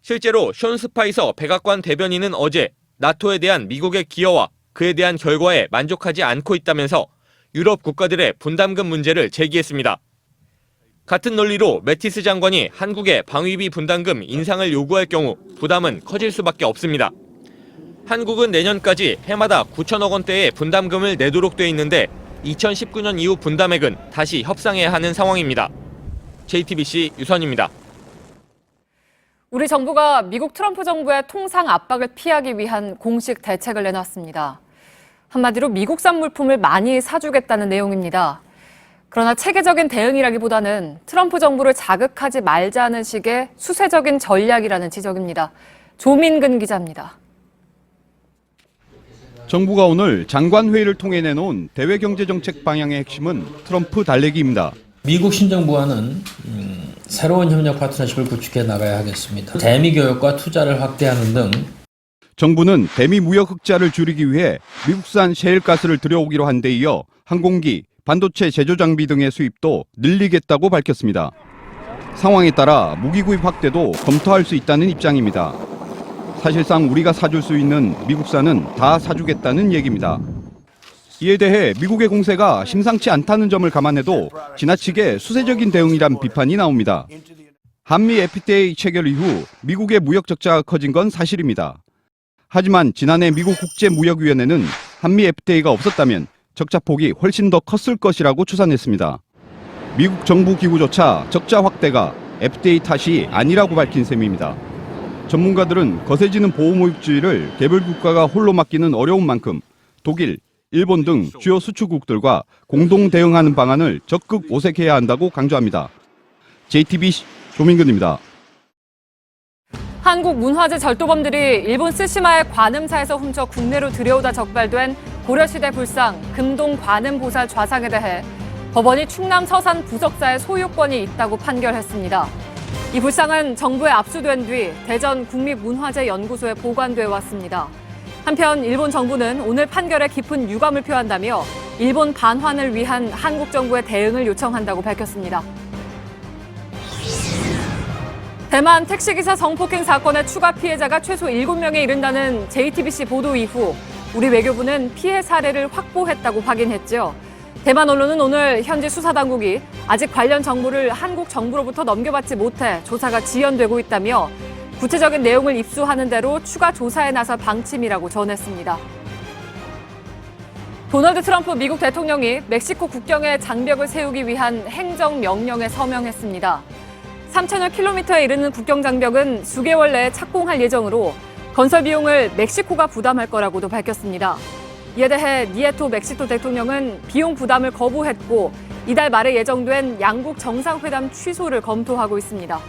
실제로 숀 스파이서 백악관 대변인은 어제 나토에 대한 미국의 기여와 그에 대한 결과에 만족하지 않고 있다면서 유럽 국가들의 분담금 문제를 제기했습니다. 같은 논리로 매티스 장관이 한국의 방위비 분담금 인상을 요구할 경우 부담은 커질 수밖에 없습니다. 한국은 내년까지 해마다 9천억 원대의 분담금을 내도록 돼 있는데 2019년 이후 분담액은 다시 협상해야 하는 상황입니다. JTBC 유선입니다. 우리 정부가 미국 트럼프 정부의 통상 압박을 피하기 위한 공식 대책을 내놨습니다. 한마디로 미국산 물품을 많이 사주겠다는 내용입니다. 그러나 체계적인 대응이라기보다는 트럼프 정부를 자극하지 말자는 식의 수세적인 전략이라는 지적입니다. 조민근 기자입니다. 정부가 오늘 장관회의를 통해 내놓은 대외경제정책 방향의 핵심은 트럼프 달래기입니다. 미국 신정부와는 새로운 협력 파트너십을 구축해 나가야 하겠습니다. 대미 교역과 투자를 확대하는 등 정부는 대미 무역 흑자를 줄이기 위해 미국산 셰일가스를 들여오기로 한 데 이어 항공기, 반도체 제조 장비 등의 수입도 늘리겠다고 밝혔습니다. 상황에 따라 무기 구입 확대도 검토할 수 있다는 입장입니다. 사실상 우리가 사줄 수 있는 미국산은 다 사주겠다는 얘기입니다. 이에 대해 미국의 공세가 심상치 않다는 점을 감안해도 지나치게 수세적인 대응이란 비판이 나옵니다. 한미 FTA 체결 이후 미국의 무역 적자가 커진 건 사실입니다. 하지만 지난해 미국 국제무역위원회는 한미 FTA가 없었다면 적자폭이 훨씬 더 컸을 것이라고 추산했습니다. 미국 정부 기구조차 적자 확대가 FTA 탓이 아니라고 밝힌 셈입니다. 전문가들은 거세지는 보호무역주의를 개별 국가가 홀로 맡기는 어려운 만큼 독일, 일본 등 주요 수출국들과 공동 대응하는 방안을 적극 모색해야 한다고 강조합니다. JTBC 조민근입니다. 한국 문화재 절도범들이 일본 스시마의 관음사에서 훔쳐 국내로 들여오다 적발된 고려시대 불상 금동 관음보살 좌상에 대해 법원이 충남 서산 부석사의 소유권이 있다고 판결했습니다. 이 불상은 정부에 압수된 뒤 대전 국립문화재연구소에 보관돼 왔습니다. 한편 일본 정부는 오늘 판결에 깊은 유감을 표한다며 일본 반환을 위한 한국 정부의 대응을 요청한다고 밝혔습니다. 대만 택시기사 성폭행 사건의 추가 피해자가 최소 7명에 이른다는 JTBC 보도 이후 우리 외교부는 피해 사례를 확보했다고 확인했죠. 대만 언론은 오늘 현지 수사당국이 아직 관련 정보를 한국 정부로부터 넘겨받지 못해 조사가 지연되고 있다며 구체적인 내용을 입수하는 대로 추가 조사에 나설 방침이라고 전했습니다. 도널드 트럼프 미국 대통령이 멕시코 국경에 장벽을 세우기 위한 행정명령에 서명했습니다. 3,000여 킬로미터에 이르는 국경 장벽은 수개월 내에 착공할 예정으로 건설 비용을 멕시코가 부담할 거라고도 밝혔습니다. 이에 대해 니에토 멕시코 대통령은 비용 부담을 거부했고 이달 말에 예정된 양국 정상회담 취소를 검토하고 있습니다.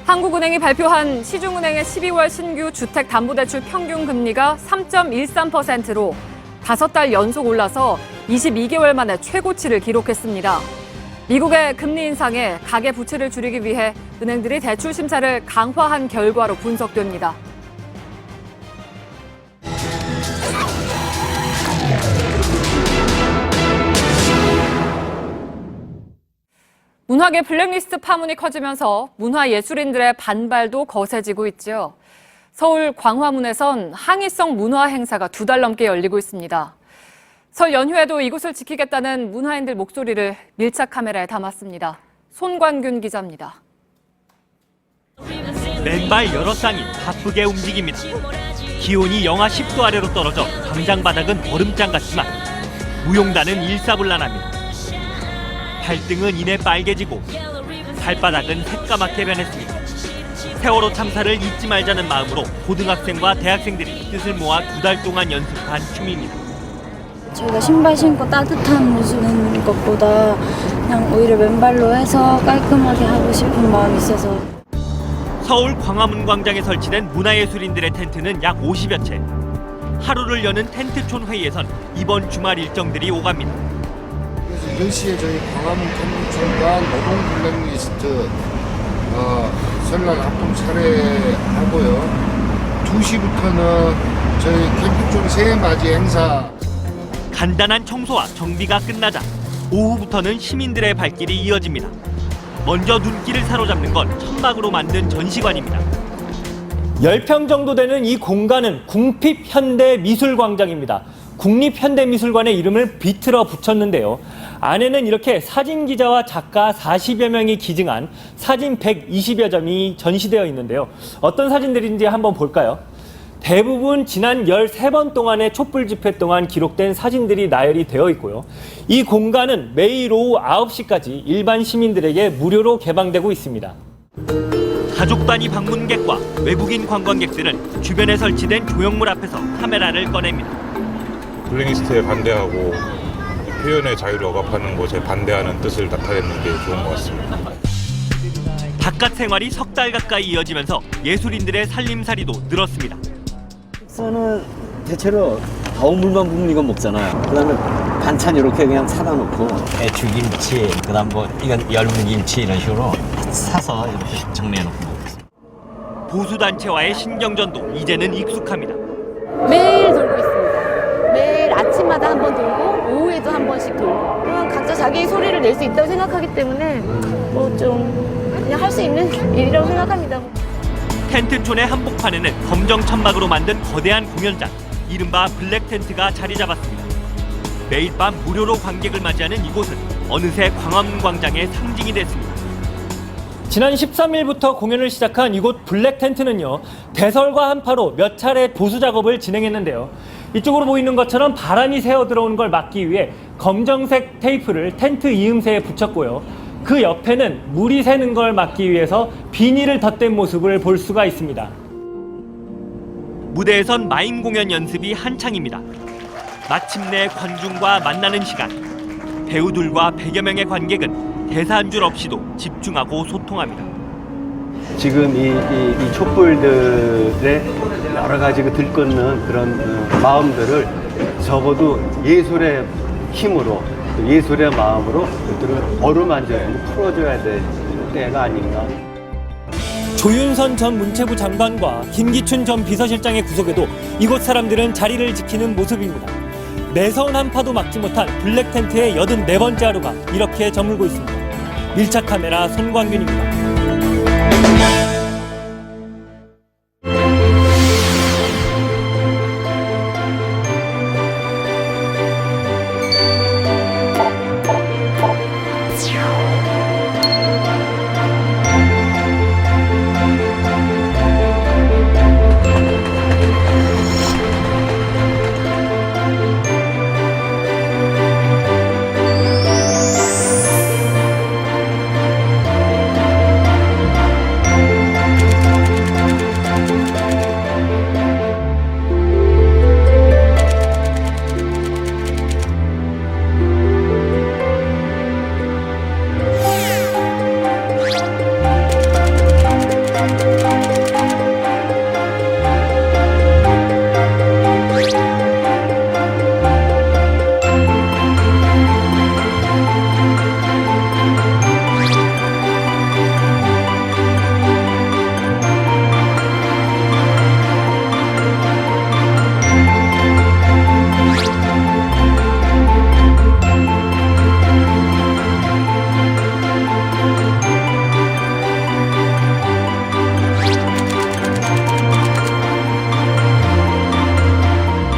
한국은행이 발표한 시중은행의 12월 신규 주택담보대출 평균 금리가 3.13%로 5달 연속 올라서 22개월 만에 최고치를 기록했습니다. 미국의 금리 인상에 가계 부채를 줄이기 위해 은행들이 대출 심사를 강화한 결과로 분석됩니다. 문화계 블랙리스트 파문이 커지면서 문화예술인들의 반발도 거세지고 있죠. 서울 광화문에선 항의성 문화 행사가 2달 넘게 열리고 있습니다. 설 연휴에도 이곳을 지키겠다는 문화인들 목소리를 밀착 카메라에 담았습니다. 손관균 기자입니다. 맨발 여러 쌍이 바쁘게 움직입니다. 기온이 영하 10도 아래로 떨어져 광장 바닥은 얼음장 같지만 무용단은 일사불란합니다. 발등은 이내 빨개지고 발바닥은 새까맣게 변했습니다. 세월호 참사를 잊지 말자는 마음으로 고등학생과 대학생들이 뜻을 모아 2달 동안 연습한 춤입니다. 저희가 신발 신고 따뜻한 모습인 것보다 그냥 오히려 맨발로 해서 깔끔하게 하고 싶은 마음이 있어서. 서울 광화문 광장에 설치된 문화예술인들의 텐트는 약 50여 채. 하루를 여는 텐트촌 회의에선 이번 주말 일정들이 오갑니다. 10시에 저희 광화문 경북청과 노동 블랙리스트 설날 합동 차례하고요. 2시부터는 저희 캠핑존 새해 맞이 행사. 간단한 청소와 정비가 끝나자 오후부터는 시민들의 발길이 이어집니다. 먼저 눈길을 사로잡는 건 천막으로 만든 전시관입니다. 10평 정도 되는 이 공간은 궁핍현대미술광장입니다. 국립현대미술관의 이름을 비틀어 붙였는데요. 안에는 이렇게 사진기자와 작가 40여 명이 기증한 사진 120여 점이 전시되어 있는데요. 어떤 사진들인지 한번 볼까요? 대부분 지난 13번 동안의 촛불 집회 동안 기록된 사진들이 나열이 되어 있고요. 이 공간은 매일 오후 9시까지 일반 시민들에게 무료로 개방되고 있습니다. 가족 단위 방문객과 외국인 관광객들은 주변에 설치된 조형물 앞에서 카메라를 꺼냅니다. 블랙리스트에 반대하고 표현의 자유를 억압하는 것에 반대하는 뜻을 나타내는 게 좋은 것 같습니다. 바깥 생활이 석 달 가까이 이어지면서 예술인들의 살림살이도 늘었습니다. 저는 대체로 더운 물만 부으면 이건 먹잖아요. 그다음에 반찬 이렇게 그냥 사다 놓고 배추김치, 그다음 뭐 이건 열무김치 이런 식으로 사서 이렇게 정리해 놓고 먹고 있어요. 보수단체와의 신경전도 이제는 익숙합니다. 매일 돌고 있습니다. 매일 아침마다 한 번 돌고 오후에도 한 번씩 돌고 그냥 각자 자기 소리를 낼 수 있다고 생각하기 때문에 뭐 좀 그냥 할 수 있는 일이라고 생각합니다. 텐트촌의 한복판에는 검정 천막으로 만든 거대한 공연장, 이른바 블랙텐트가 자리 잡았습니다. 매일 밤 무료로 관객을 맞이하는 이곳은 어느새 광화문 광장의 상징이 됐습니다. 지난 13일부터 공연을 시작한 이곳 블랙텐트는요, 대설과 한파로 몇 차례 보수 작업을 진행했는데요. 이쪽으로 보이는 것처럼 바람이 새어 들어오는 걸 막기 위해 검정색 테이프를 텐트 이음새에 붙였고요. 그 옆에는 물이 새는 걸 막기 위해서 비닐을 덧댄 모습을 볼 수가 있습니다. 무대에선 마임 공연 연습이 한창입니다. 마침내 관중과 만나는 시간. 배우들과 100여 명의 관객은 대사 한 줄 없이도 집중하고 소통합니다. 지금 이 촛불들의 여러 가지 들끓는 그런 마음들을 적어도 예술의 힘으로, 예술의 마음으로 그들을 어루만져야, 풀어줘야 될 때가 아닌가. 조윤선 전 문체부 장관과 김기춘 전 비서실장의 구속에도 이곳 사람들은 자리를 지키는 모습입니다. 매서운 한파도 막지 못한 블랙텐트의 84번째 하루가 이렇게 저물고 있습니다. 밀착 카메라 손광균입니다.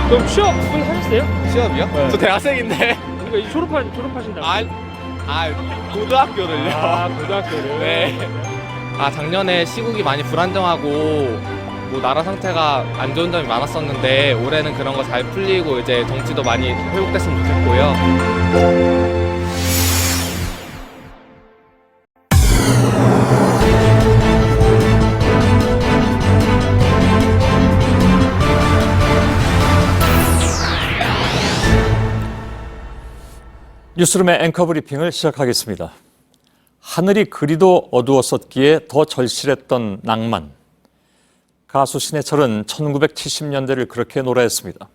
그럼 취업 분 하셨어요? 취업이요? 네. 저 대학생인데. 그러니까 이 졸업하신다고? 고등학교를요. 고등학교를. 네. 작년에 시국이 많이 불안정하고 뭐 나라 상태가 안 좋은 점이 많았었는데 올해는 그런 거 잘 풀리고 이제 정치도 많이 회복됐으면 좋겠고요. 뉴스룸의 앵커 브리핑을 시작하겠습니다. 하늘이 그리도 어두웠었기에 더 절실했던 낭만. 가수 신해철은 1970년대를 그렇게 노래했습니다.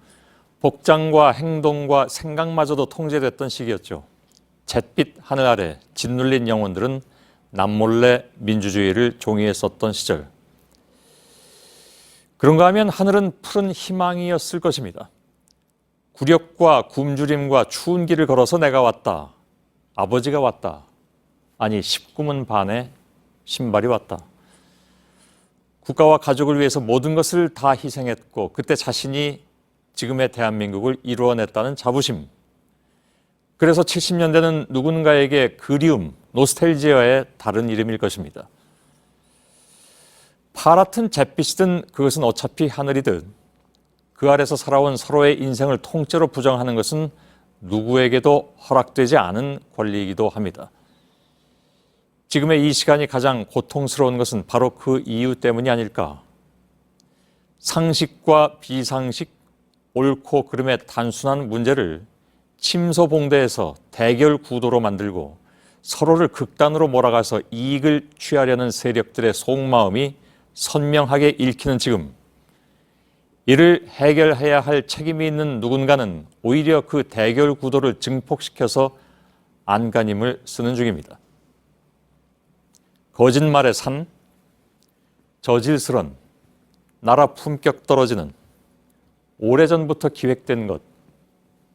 복장과 행동과 생각마저도 통제됐던 시기였죠. 잿빛 하늘 아래 짓눌린 영혼들은 남몰래 민주주의를 종이에 썼던 시절. 그런가 하면 하늘은 푸른 희망이었을 것입니다. 굴욕과 굶주림과 추운 길을 걸어서 내가 왔다. 아버지가 왔다. 아니 19문 반에 신발이 왔다. 국가와 가족을 위해서 모든 것을 다 희생했고 그때 자신이 지금의 대한민국을 이루어냈다는 자부심. 그래서 70년대는 누군가에게 그리움, 노스텔지아의 다른 이름일 것입니다. 파랗든 잿빛이든 그것은 어차피 하늘이듯 그 아래서 살아온 서로의 인생을 통째로 부정하는 것은 누구에게도 허락되지 않은 권리이기도 합니다. 지금의 이 시간이 가장 고통스러운 것은 바로 그 이유 때문이 아닐까. 상식과 비상식, 옳고 그름의 단순한 문제를 침소봉대에서 대결 구도로 만들고 서로를 극단으로 몰아가서 이익을 취하려는 세력들의 속마음이 선명하게 읽히는 지금, 이를 해결해야 할 책임이 있는 누군가는 오히려 그 대결 구도를 증폭시켜서 안간힘을 쓰는 중입니다. 거짓말의 산, 저질스런, 나라 품격 떨어지는, 오래전부터 기획된 것,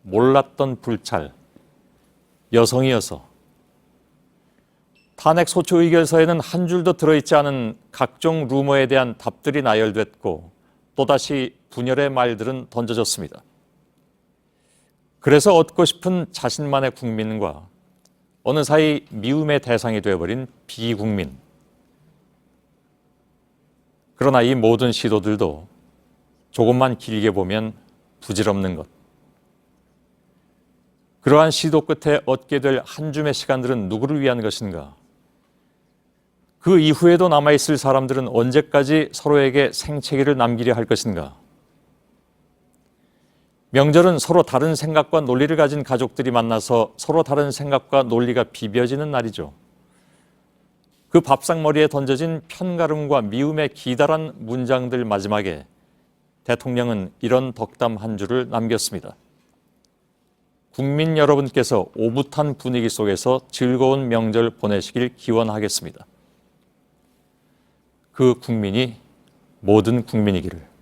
몰랐던 불찰, 여성이어서 탄핵 소추 의결서에는 한 줄도 들어있지 않은 각종 루머에 대한 답들이 나열됐고 또다시 분열의 말들은 던져졌습니다. 그래서 얻고 싶은 자신만의 국민과 어느 사이 미움의 대상이 되어버린 비국민. 그러나 이 모든 시도들도 조금만 길게 보면 부질없는 것. 그러한 시도 끝에 얻게 될 한 줌의 시간들은 누구를 위한 것인가? 그 이후에도 남아있을 사람들은 언제까지 서로에게 생채기를 남기려 할 것인가? 명절은 서로 다른 생각과 논리를 가진 가족들이 만나서 서로 다른 생각과 논리가 비벼지는 날이죠. 그 밥상머리에 던져진 편가름과 미움의 기다란 문장들 마지막에 대통령은 이런 덕담 한 줄을 남겼습니다. 국민 여러분께서 오붓한 분위기 속에서 즐거운 명절 보내시길 기원하겠습니다. 그 국민이 모든 국민이기를.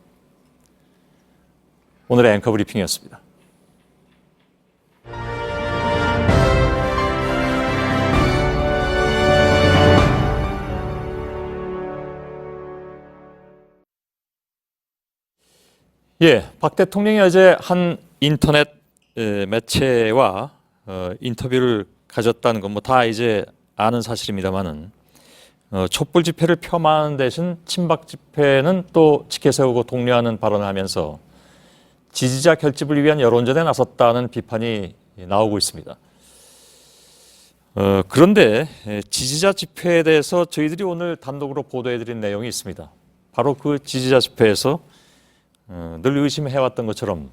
오늘의 앵커 브리핑이었습니다. 박 대통령이 어제 한 인터넷 매체와 인터뷰를 가졌다는 건 뭐 다 이제 아는 사실입니다만은 촛불 집회를 폄하하는 대신 친박 집회는 또 지켜세우고 독려하는 발언을 하면서 지지자 결집을 위한 여론전에 나섰다는 비판이 나오고 있습니다. 그런데 지지자 집회에 대해서 저희들이 오늘 단독으로 보도해드린 내용이 있습니다. 바로 그 지지자 집회에서 늘 의심해왔던 것처럼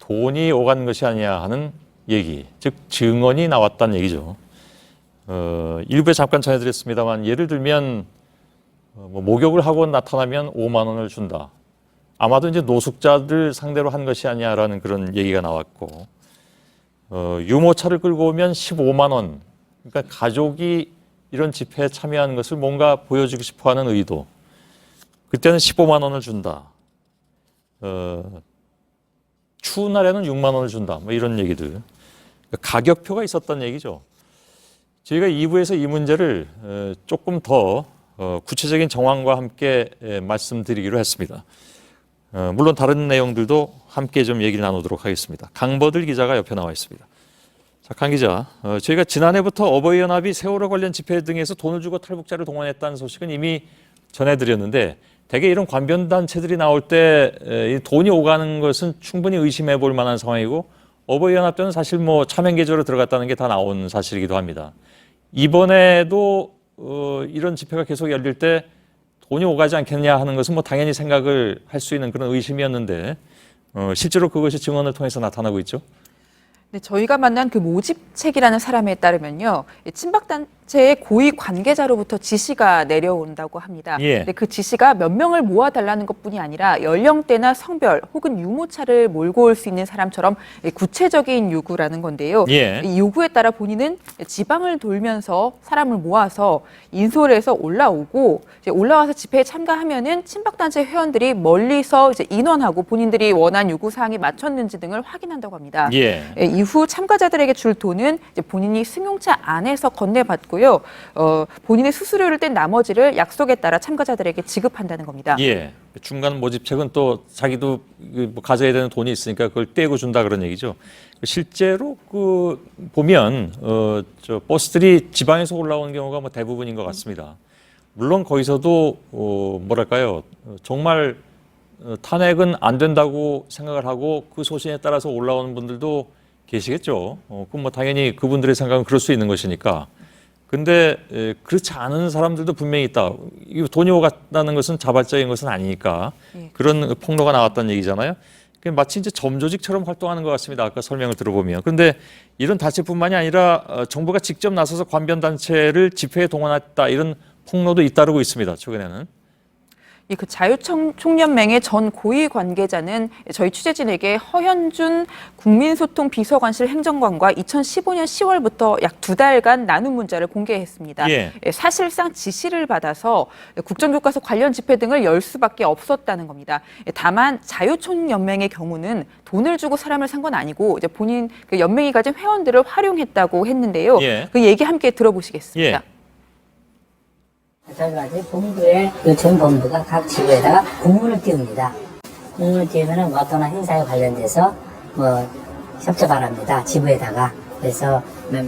돈이 오간 것이 아니냐 하는 얘기, 즉 증언이 나왔다는 얘기죠. 일부에 잠깐 전해드렸습니다만 예를 들면 목욕을 하고 나타나면 5만 원을 준다. 아마도 이제 노숙자들 상대로 한 것이 아니냐라는 그런 얘기가 나왔고, 유모차를 끌고 오면 15만 원. 그러니까 가족이 이런 집회에 참여하는 것을 뭔가 보여주고 싶어하는 의도. 그때는 15만 원을 준다. 추운 날에는 6만 원을 준다. 뭐 이런 얘기들. 가격표가 있었던 얘기죠. 저희가 2부에서 이 문제를 조금 더 구체적인 정황과 함께 말씀드리기로 했습니다. 물론 다른 내용들도 함께 좀 얘기를 나누도록 하겠습니다. 강버들 기자가 옆에 나와 있습니다. 자, 강 기자, 저희가 지난해부터 어버이연합이 세월호 관련 집회 등에서 돈을 주고 탈북자를 동원했다는 소식은 이미 전해드렸는데 대개 이런 관변단체들이 나올 때 돈이 오가는 것은 충분히 의심해 볼 만한 상황이고 어버이연합 때는 사실 뭐 차명 계좌로 들어갔다는 게 다 나온 사실이기도 합니다. 이번에도 이런 집회가 계속 열릴 때 돈이 오가지 않겠냐 하는 것은 뭐 당연히 생각을 할 수 있는 그런 의심이었는데 실제로 그것이 증언을 통해서 나타나고 있죠. 네, 저희가 만난 그 모집책이라는 사람에 따르면요, 단체의 고위 관계자로부터 지시가 내려온다고 합니다. 예. 근데 그 지시가 몇 명을 모아달라는 것뿐이 아니라 연령대나 성별 혹은 유모차를 몰고 올 수 있는 사람처럼 구체적인 요구라는 건데요. 예. 이 요구에 따라 본인은 지방을 돌면서 사람을 모아서 인솔에서 올라오고 이제 올라와서 집회에 참가하면은 친박단체 회원들이 멀리서 이제 인원하고 본인들이 원한 요구 사항에 맞췄는지 등을 확인한다고 합니다. 예. 이후 참가자들에게 줄 돈은 이제 본인이 승용차 안에서 건네받고요. 본인의 수수료를 뗀 나머지를 약속에 따라 참가자들에게 지급한다는 겁니다. 예. 중간 모집책은 또 자기도 뭐 가져야 되는 돈이 있으니까 그걸 떼고 준다 그런 얘기죠. 실제로 그 보면 저 버스들이 지방에서 올라오는 경우가 뭐 대부분인 것 같습니다. 물론 거기서도 뭐랄까요, 정말 탄핵은 안 된다고 생각을 하고 그 소신에 따라서 올라오는 분들도 계시겠죠. 그럼 뭐 당연히 그분들의 생각은 그럴 수 있는 것이니까. 근데 그렇지 않은 사람들도 분명히 있다. 이 돈이 오갔다는 것은 자발적인 것은 아니니까 그런 폭로가 나왔다는 얘기잖아요. 마치 이제 점조직처럼 활동하는 것 같습니다. 아까 설명을 들어보면. 그런데 이런 단체뿐만이 아니라 정부가 직접 나서서 관변 단체를 집회에 동원했다 이런 폭로도 잇따르고 있습니다. 최근에는. 그 자유총연맹의 전 고위 관계자는 저희 취재진에게 허현준 국민소통 비서관실 행정관과 2015년 10월부터 약 2달간 나눈 문자를 공개했습니다. 예. 사실상 지시를 받아서 국정교과서 관련 집회 등을 열 수밖에 없었다는 겁니다. 다만 자유총연맹의 경우는 돈을 주고 사람을 산 건 아니고 이제 본인 그 연맹이 가진 회원들을 활용했다고 했는데요. 예. 그 얘기 함께 들어보시겠습니다. 예. 마찬가지 본부의 전 본부가 각 지구에다가 공문을 띄웁니다. 공문을 띄우면 어떤 행사에 관련돼서 뭐 협조 바랍니다. 지부에다가. 그래서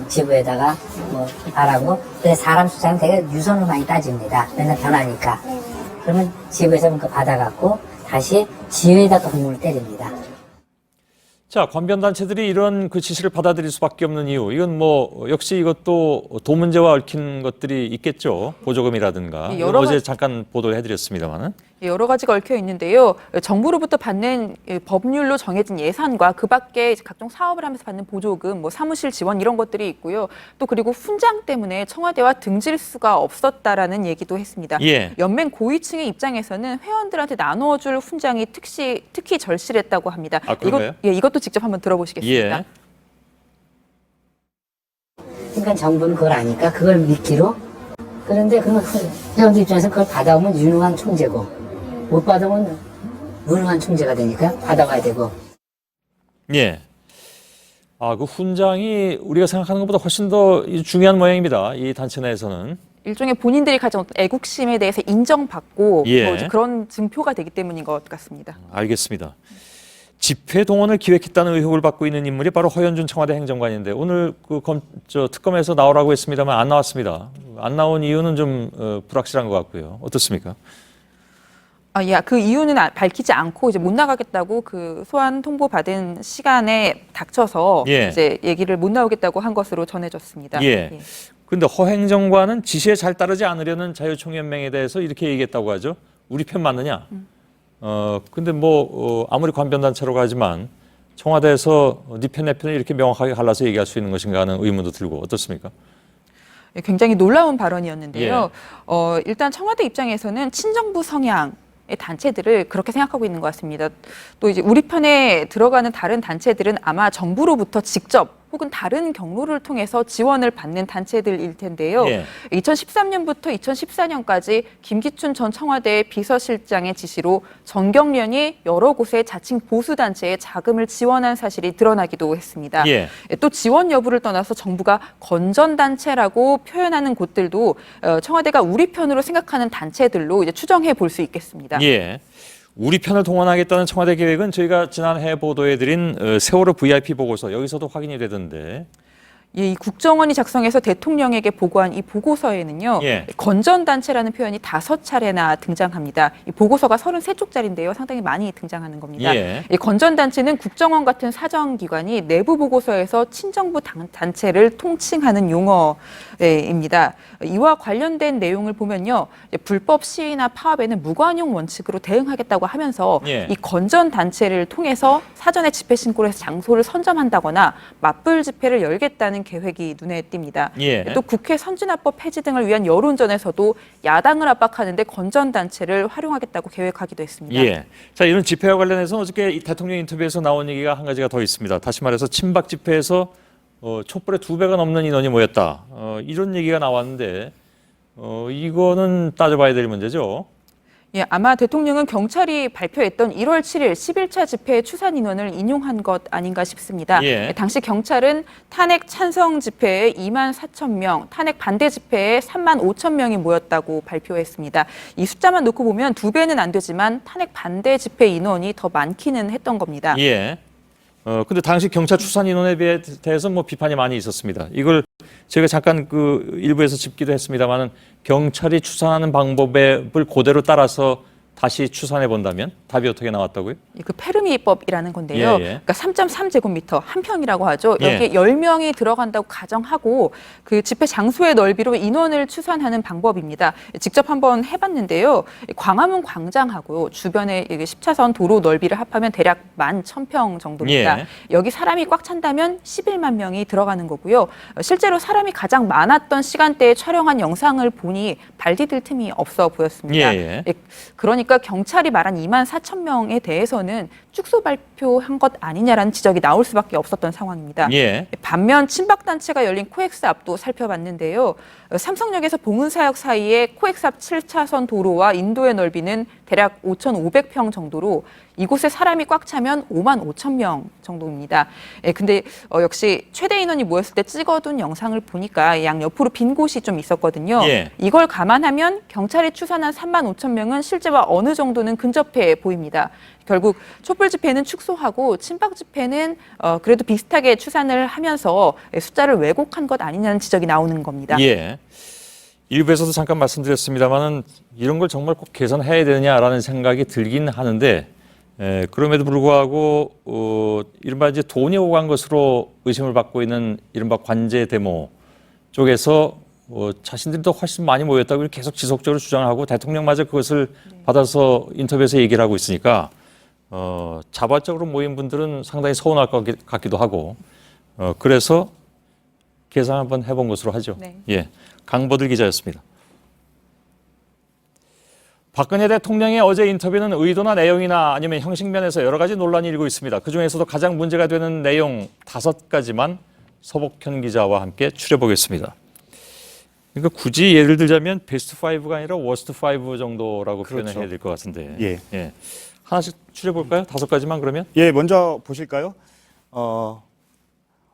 지부에다가 뭐 바라고, 그래서 사람 숫자는 되게 유선으로 많이 따집니다. 맨날 변하니까. 그러면 지부에서 그거 받아갖고 다시 지회에다가 공문을 때립니다. 자, 관변단체들이 이런 그 지시를 받아들일 수밖에 없는 이유, 이건 뭐 역시 이것도 돈 문제와 얽힌 것들이 있겠죠. 보조금이라든가. 어제 잠깐 보도를 해드렸습니다만은. 여러 가지가 얽혀 있는데요. 정부로부터 받는 법률로 정해진 예산과 그 밖에 각종 사업을 하면서 받는 보조금, 뭐 사무실 지원 이런 것들이 있고요. 또 그리고 훈장 때문에 청와대와 등질 수가 없었다라는 얘기도 했습니다. 예. 연맹 고위층의 입장에서는 회원들한테 나눠줄 훈장이 특히 절실했다고 합니다. 아, 그런가요? 이것도 직접 한번 들어보시겠습니다. 예. 그러니까 정부는 그걸 아니까 그걸 믿기로. 그런데 그 회원들 입장에서 그걸 받아오면 유능한 총재고, 못 받으면 무능한 총재가 되니까 받아가야 되고. 예. 아, 그 훈장이 우리가 생각하는 것보다 훨씬 더 중요한 모양입니다. 이 단체 내에서는. 일종의 본인들이 가진 어떤 애국심에 대해서 인정받고 예. 뭐 이제 그런 증표가 되기 때문인 것 같습니다. 알겠습니다. 집회 동원을 기획했다는 의혹을 받고 있는 인물이 바로 허현준 청와대 행정관인데 오늘 그 특검에서 나오라고 했습니다만 안 나왔습니다. 안 나온 이유는 좀 불확실한 것 같고요. 어떻습니까? 그 이유는 밝히지 않고 이제 못 나가겠다고 그 소환 통보 받은 시간에 닥쳐서 이제 얘기를 못 나오겠다고 한 것으로 전해졌습니다. 예. 그런데 허 행정관은 지시에 잘 따르지 않으려는 자유총연맹에 대해서 이렇게 얘기했다고 하죠. 우리 편 맞느냐? 근데 뭐 아무리 관변단체로 가지만 청와대에서 네 편 내 편을 이렇게 명확하게 갈라서 얘기할 수 있는 것인가 하는 의문도 들고 어떻습니까? 굉장히 놀라운 발언이었는데요. 일단 청와대 입장에서는 친정부 성향 단체들을 그렇게 생각하고 있는 것 같습니다. 또 이제 우리 편에 들어가는 다른 단체들은 아마 정부로부터 직접 혹은 다른 경로를 통해서 지원을 받는 단체들일 텐데요. 2013년부터 2014년까지 김기춘 전 청와대 비서실장의 지시로 정경련이 여러 곳의 자칭 보수단체에 자금을 지원한 사실이 드러나기도 했습니다. 또 지원 여부를 떠나서 정부가 건전단체라고 표현하는 곳들도 청와대가 우리 편으로 생각하는 단체들로 이제 추정해 볼 수 있겠습니다. 우리 편을 동원하겠다는 청와대 계획은 저희가 지난해 보도해드린 세월호 VIP 보고서 여기서도 확인이 되던데. 이 국정원이 작성해서 대통령에게 보고한 이 보고서에는요. 건전단체라는 표현이 5차례나 등장합니다. 이 보고서가 33쪽짜리인데요. 상당히 많이 등장하는 겁니다. 이 건전단체는 국정원 같은 사정기관이 내부 보고서에서 친정부 단체를 통칭하는 용어입니다. 이와 관련된 내용을 보면요. 불법 시위나 파업에는 무관용 원칙으로 대응하겠다고 하면서 이 건전단체를 통해서 사전에 집회 신고를 해서 장소를 선점한다거나 맞불 집회를 열겠다는 추진하는 계획이 눈에 띕니다. 예. 또 국회 선진화법 폐지 등을 위한 여론전에서도 야당을 압박하는데 건전단체를 활용하겠다고 계획하기도 했습니다. 예. 자, 이런 집회와 관련해서 어저께 이 대통령 인터뷰에서 나온 얘기가 한 가지가 더 있습니다. 다시 말해서 친박 집회에서 촛불의 2배가 넘는 인원이 모였다. 이런 얘기가 나왔는데 이거는 따져봐야 될 문제죠. 예, 아마 대통령은 경찰이 발표했던 1월 7일 11차 집회 추산 인원을 인용한 것 아닌가 싶습니다. 예. 당시 경찰은 탄핵 찬성 집회에 2만 4천 명, 탄핵 반대 집회에 3만 5천 명이 모였다고 발표했습니다. 이 숫자만 놓고 보면 2배는 안 되지만 탄핵 반대 집회 인원이 더 많기는 했던 겁니다. 예. 근데 당시 경찰 추산 인원에 대해서 뭐 비판이 많이 있었습니다. 이걸 제가 잠깐 그 일부에서 짚기도 했습니다만은 경찰이 추산하는 방법을 그대로 따라서 다시 추산해 본다면 답이 어떻게 나왔다고요? 그 페르미법이라는 건데요. 예, 예. 그러니까 3.3제곱미터 한 평이라고 하죠. 예. 여기에 10명이 들어간다고 가정하고 그 집회 장소의 넓이로 인원을 추산하는 방법입니다. 직접 한번 해봤는데요. 광화문 광장하고 주변에 10차선 도로 넓이를 합하면 대략 11,000평 정도입니다. 예. 여기 사람이 꽉 찬다면 11만 명이 들어가는 거고요. 실제로 사람이 가장 많았던 시간대에 촬영한 영상을 보니 발 디딜 틈이 없어 보였습니다. 예, 그러니까 경찰이 말한 2만 4천 명에 대해서는 축소 발표한 것 아니냐라는 지적이 나올 수밖에 없었던 상황입니다. 예. 반면 친박단체가 열린 코엑스 앞도 살펴봤는데요. 삼성역에서 봉은사역 사이에 코엑스 앞 7차선 도로와 인도의 넓이는 대략 5,500평 정도로 이곳에 사람이 꽉 차면 5만 5천 명 정도입니다. 근데 역시 최대 인원이 모였을 때 찍어둔 영상을 보니까 양 옆으로 빈 곳이 좀 있었거든요. 예. 이걸 감안하면 경찰이 추산한 3만 5천 명은 실제와 어느 정도는 근접해 보입니다. 결국 촛불 집회는 축소하고 친박 집회는 그래도 비슷하게 추산을 하면서 숫자를 왜곡한 것 아니냐는 지적이 나오는 겁니다. 예. 일부에서도 잠깐 말씀드렸습니다만은 이런 걸 정말 꼭 개선해야 되느냐라는 생각이 들긴 하는데 그럼에도 불구하고 이른바 이제 돈이 오간 것으로 의심을 받고 있는 이른바 관제 데모 쪽에서 자신들이 더 훨씬 많이 모였다고 계속 지속적으로 주장하고 대통령마저 그것을 받아서 인터뷰에서 얘기를 하고 있으니까 자발적으로 모인 분들은 상당히 서운할 것 같기도 하고 그래서 계산 한번 해본 것으로 하죠. 네. 예, 강보들 기자였습니다. 박근혜 대통령의 어제 인터뷰는 의도나 내용이나 아니면 형식면에서 여러 가지 논란이 일고 있습니다. 그중에서도 가장 문제가 되는 내용 5가지만 서복현 기자와 함께 추려보겠습니다. 그러니까 굳이 예를 들자면 베스트 5가 아니라 워스트 5 정도라고 그렇죠. 표현을 해야 될 것 같은데. 예. 예. 하나씩 추려볼까요? 5가지만 그러면? 예, 먼저 보실까요?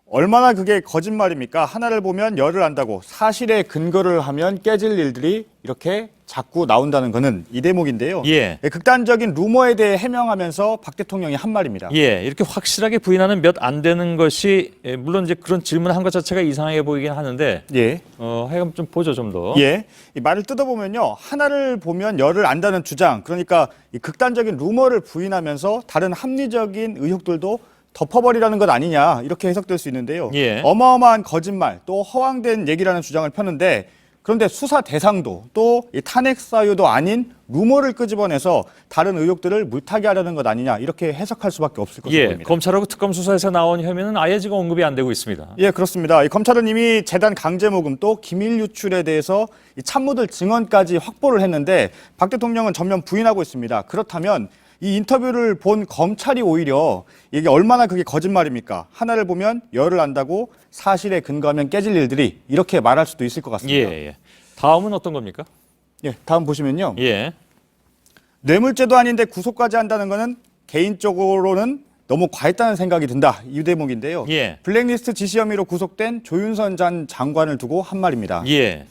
얼마나 그게 거짓말입니까? 하나를 보면 열을 안다고 사실에 근거를 하면 깨질 일들이 이렇게 자꾸 나온다는 거는 이 대목인데요. 예. 극단적인 루머에 대해 해명하면서 박 대통령이 한 말입니다. 예, 이렇게 확실하게 부인하는 몇 안 되는 것이 물론 이제 그런 질문한 것 자체가 이상하게 보이긴 하는데 예. 하여간 좀 보죠, 좀 더. 예. 이 말을 뜯어보면요. 하나를 보면 열을 안다는 주장, 그러니까 이 극단적인 루머를 부인하면서 다른 합리적인 의혹들도 덮어버리라는 것 아니냐 이렇게 해석될 수 있는데요. 예. 어마어마한 거짓말 또 허황된 얘기라는 주장을 펴는데 그런데 수사 대상도 또 이 탄핵 사유도 아닌 루머를 끄집어내서 다른 의혹들을 물타기 하려는 것 아니냐 이렇게 해석할 수밖에 없을 것으로 예, 보입니다. 검찰하고 특검 수사에서 나온 혐의는 아예 지금 언급이 안 되고 있습니다. 예, 그렇습니다. 이 검찰은 이미 재단 강제 모금 또 기밀 유출에 대해서 이 참모들 증언까지 확보를 했는데 박 대통령은 전면 부인하고 있습니다. 그렇다면 이 인터뷰를 본 검찰이 오히려 이게 얼마나 그게 거짓말입니까? 하나를 보면 열을 안다고 사실에 근거하면 깨질 일들이 이렇게 말할 수도 있을 것 같습니다. 예, 예. 다음은 어떤 겁니까? 예, 다음 보시면요. 예. 뇌물죄도 아닌데 구속까지 한다는 거는 개인적으로는 너무 과했다는 생각이 든다. 이 대목인데요. 예. 블랙리스트 지시 혐의로 구속된 조윤선 전 장관을 두고 한 말입니다. 예.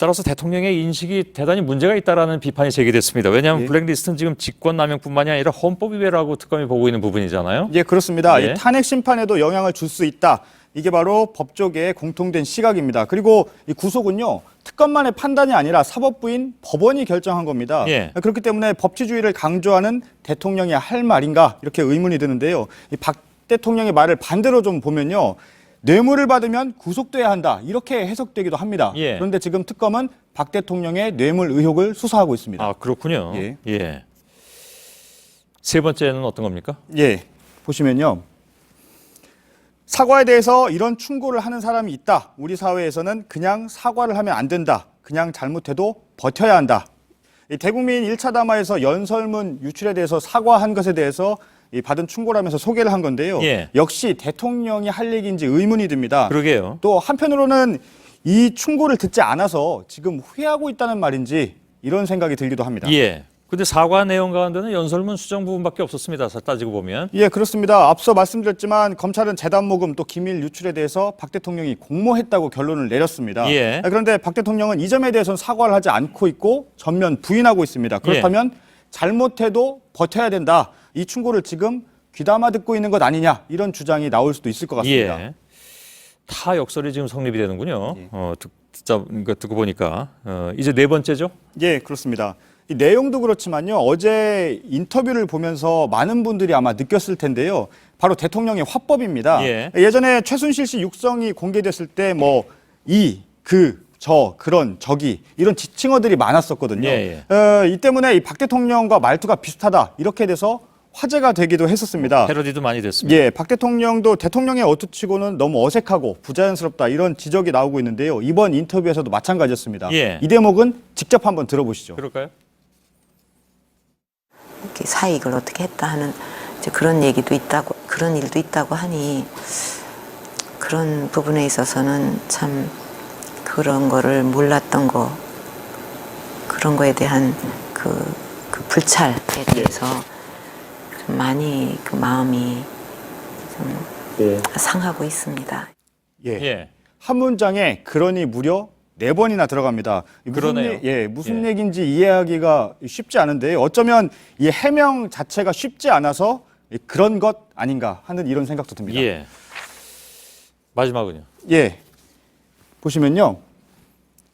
따라서 대통령의 인식이 대단히 문제가 있다라는 비판이 제기됐습니다. 왜냐하면 예. 블랙리스트는 지금 직권남용뿐만이 아니라 헌법 위배라고 특검이 보고 있는 부분이잖아요. 예, 그렇습니다. 예. 이 탄핵 심판에도 영향을 줄 수 있다. 이게 바로 법조계의 공통된 시각입니다. 그리고 이 구속은요, 특검만의 판단이 아니라 사법부인 법원이 결정한 겁니다. 예. 그렇기 때문에 법치주의를 강조하는 대통령이 할 말인가 이렇게 의문이 드는데요. 이 박 대통령의 말을 반대로 좀 보면요. 뇌물을 받으면 구속돼야 한다. 이렇게 해석되기도 합니다. 예. 그런데 지금 특검은 박 대통령의 뇌물 의혹을 수사하고 있습니다. 아, 그렇군요. 예. 예. 세 번째는 어떤 겁니까? 예, 보시면요. 사과에 대해서 이런 충고를 하는 사람이 있다. 우리 사회에서는 그냥 사과를 하면 안 된다. 그냥 잘못해도 버텨야 한다. 이 대국민 1차 담화에서 연설문 유출에 대해서 사과한 것에 대해서 이 받은 충고라면서 소개를 한 건데요. 예. 역시 대통령이 할 얘기인지 의문이 듭니다. 그러게요. 또 한편으로는 이 충고를 듣지 않아서 지금 후회하고 있다는 말인지 이런 생각이 들기도 합니다. 예. 근데 사과 내용 가운데는 연설문 수정 부분밖에 없었습니다. 따지고 보면. 예, 그렇습니다. 앞서 말씀드렸지만 검찰은 재단 모금 또 기밀 유출에 대해서 박 대통령이 공모했다고 결론을 내렸습니다. 예. 그런데 박 대통령은 이 점에 대해서는 사과를 하지 않고 있고 전면 부인하고 있습니다. 그렇다면 잘못해도 버텨야 된다. 이 충고를 지금 귀담아 듣고 있는 것 아니냐 이런 주장이 나올 수도 있을 것 같습니다. 예. 타 역설이 지금 성립이 되는군요. 듣고 보니까 이제 네 번째죠? 예, 그렇습니다. 이 내용도 그렇지만요. 어제 인터뷰를 보면서 많은 분들이 아마 느꼈을 텐데요. 바로 대통령의 화법입니다. 예. 예전에 최순실 씨 육성이 공개됐을 때 뭐 이, 그, 저, 그런, 저기 이런 지칭어들이 많았었거든요. 예, 이 때문에 이 박 대통령과 말투가 비슷하다 이렇게 돼서 화제가 되기도 했었습니다. 패러디도 많이 됐습니다. 예, 박 대통령도 대통령의 어투치고는 너무 어색하고 부자연스럽다 이런 지적이 나오고 있는데요. 이번 인터뷰에서도 마찬가지였습니다. 예. 이 대목은 직접 한번 들어보시죠. 그럴까요? 이렇게 사익을 어떻게 했다 하는 이제 그런 얘기도 있다고, 그런 일도 있다고 하니 그런 부분에 있어서는 참 그런 거를 몰랐던 거, 그런 거에 대한 그 불찰에 대해서 좀 많이 그 마음이 좀 상하고 있습니다. 예. 한 문장에 그러니 무려 4번이나 들어갑니다. 그러네요. 무슨 얘기인지 이해하기가 쉽지 않은데요. 어쩌면 이 해명 자체가 쉽지 않아서 그런 것 아닌가 하는 이런 생각도 듭니다. 예. 마지막은요. 예. 보시면요.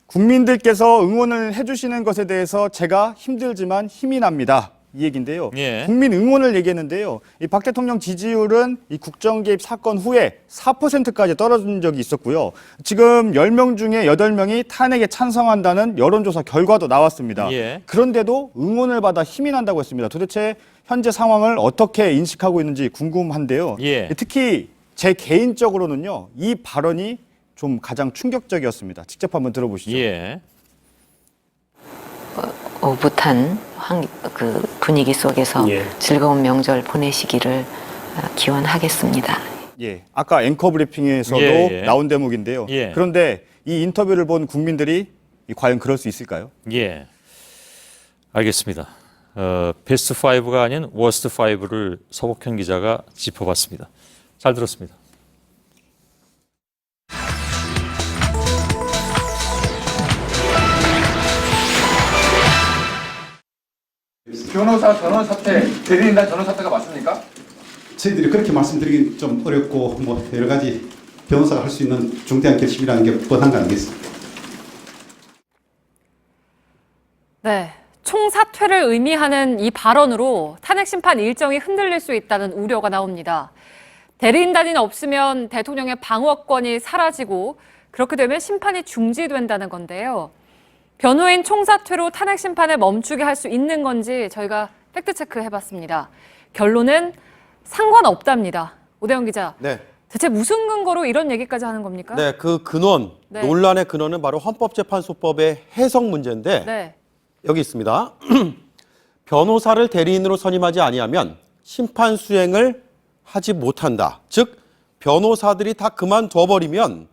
국민들께서 응원을 해주시는 것에 대해서 제가 힘들지만 힘이 납니다. 이 얘기인데요. 예. 국민 응원을 얘기했는데요. 이 박 대통령 지지율은 이 국정 개입 사건 후에 4%까지 떨어진 적이 있었고요. 지금 10명 중에 8명이 탄핵에 찬성한다는 여론조사 결과도 나왔습니다. 예. 그런데도 응원을 받아 힘이 난다고 했습니다. 도대체 현재 상황을 어떻게 인식하고 있는지 궁금한데요. 예. 특히 제 개인적으로는요. 이 발언이 좀 가장 충격적이었습니다. 직접 한번 들어보시죠. 예. 오붓한 그 분위기 속에서 즐거운 명절 보내시기를 기원하겠습니다. 예, 아까 앵커 브리핑에서도 나온 대목인데요. 그런데 이 인터뷰를 본 국민들이 과연 그럴 수 있을까요? 예, 알겠습니다. 베스트 5가 아닌 워스트 5를 서복현 기자가 짚어봤습니다. 잘 들었습니다. 변호사 전원 사퇴, 대리인단 전원 사퇴가 맞습니까? 저희들이 그렇게 말씀드리긴 좀 어렵고 뭐 여러 가지 변호사가 할 수 있는 중대한 결심이라는 게 뻔한 거 아니겠습니까? 네, 총사퇴를 의미하는 이 발언으로 탄핵 심판 일정이 흔들릴 수 있다는 우려가 나옵니다. 대리인단이 없으면 대통령의 방어권이 사라지고 그렇게 되면 심판이 중지된다는 건데요. 변호인 총사퇴로 탄핵 심판을 멈추게 할 수 있는 건지 저희가 팩트체크 해봤습니다. 결론은 상관없답니다. 오대영 기자. 네. 대체 무슨 근거로 이런 얘기까지 하는 겁니까? 네, 그 근원, 네. 논란의 근원은 바로 헌법재판소법의 해석 문제인데 네. 여기 있습니다. 변호사를 대리인으로 선임하지 아니하면 심판 수행을 하지 못한다. 즉 변호사들이 다 그만둬버리면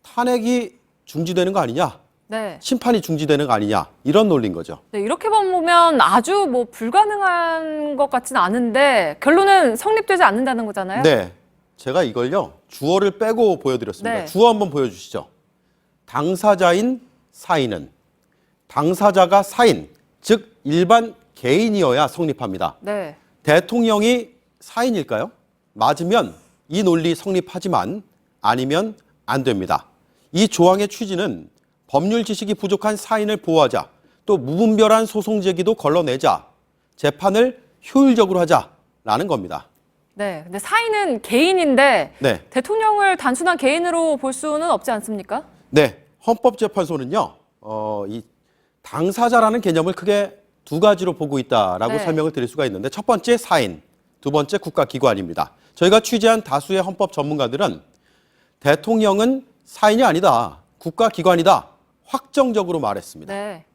탄핵이 중지되는 거 아니냐? 네. 심판이 중지되는 거 아니냐? 이런 논리인 거죠. 네, 이렇게 보면 아주 뭐 불가능한 것 같지는 않은데 결론은 성립되지 않는다는 거잖아요. 네, 제가 이걸요 주어를 빼고 보여드렸습니다. 네. 주어 한번 보여주시죠. 당사자인 사인은 당사자가 사인, 즉 일반 개인이어야 성립합니다. 네. 대통령이 사인일까요? 맞으면 이 논리 성립하지만 아니면 안 됩니다. 이 조항의 취지는 법률 지식이 부족한 사인을 보호하자, 또 무분별한 소송 제기도 걸러내자, 재판을 효율적으로 하자라는 겁니다. 네. 근데 사인은 개인인데 네. 대통령을 단순한 개인으로 볼 수는 없지 않습니까? 네, 헌법재판소는요, 이 당사자라는 개념을 크게 두 가지로 보고 있다라고 네. 설명을 드릴 수가 있는데 첫 번째 사인, 두 번째 국가기관입니다. 저희가 취재한 다수의 헌법 전문가들은 대통령은 사인이 아니다. 국가기관이다. 확정적으로 말했습니다. 네.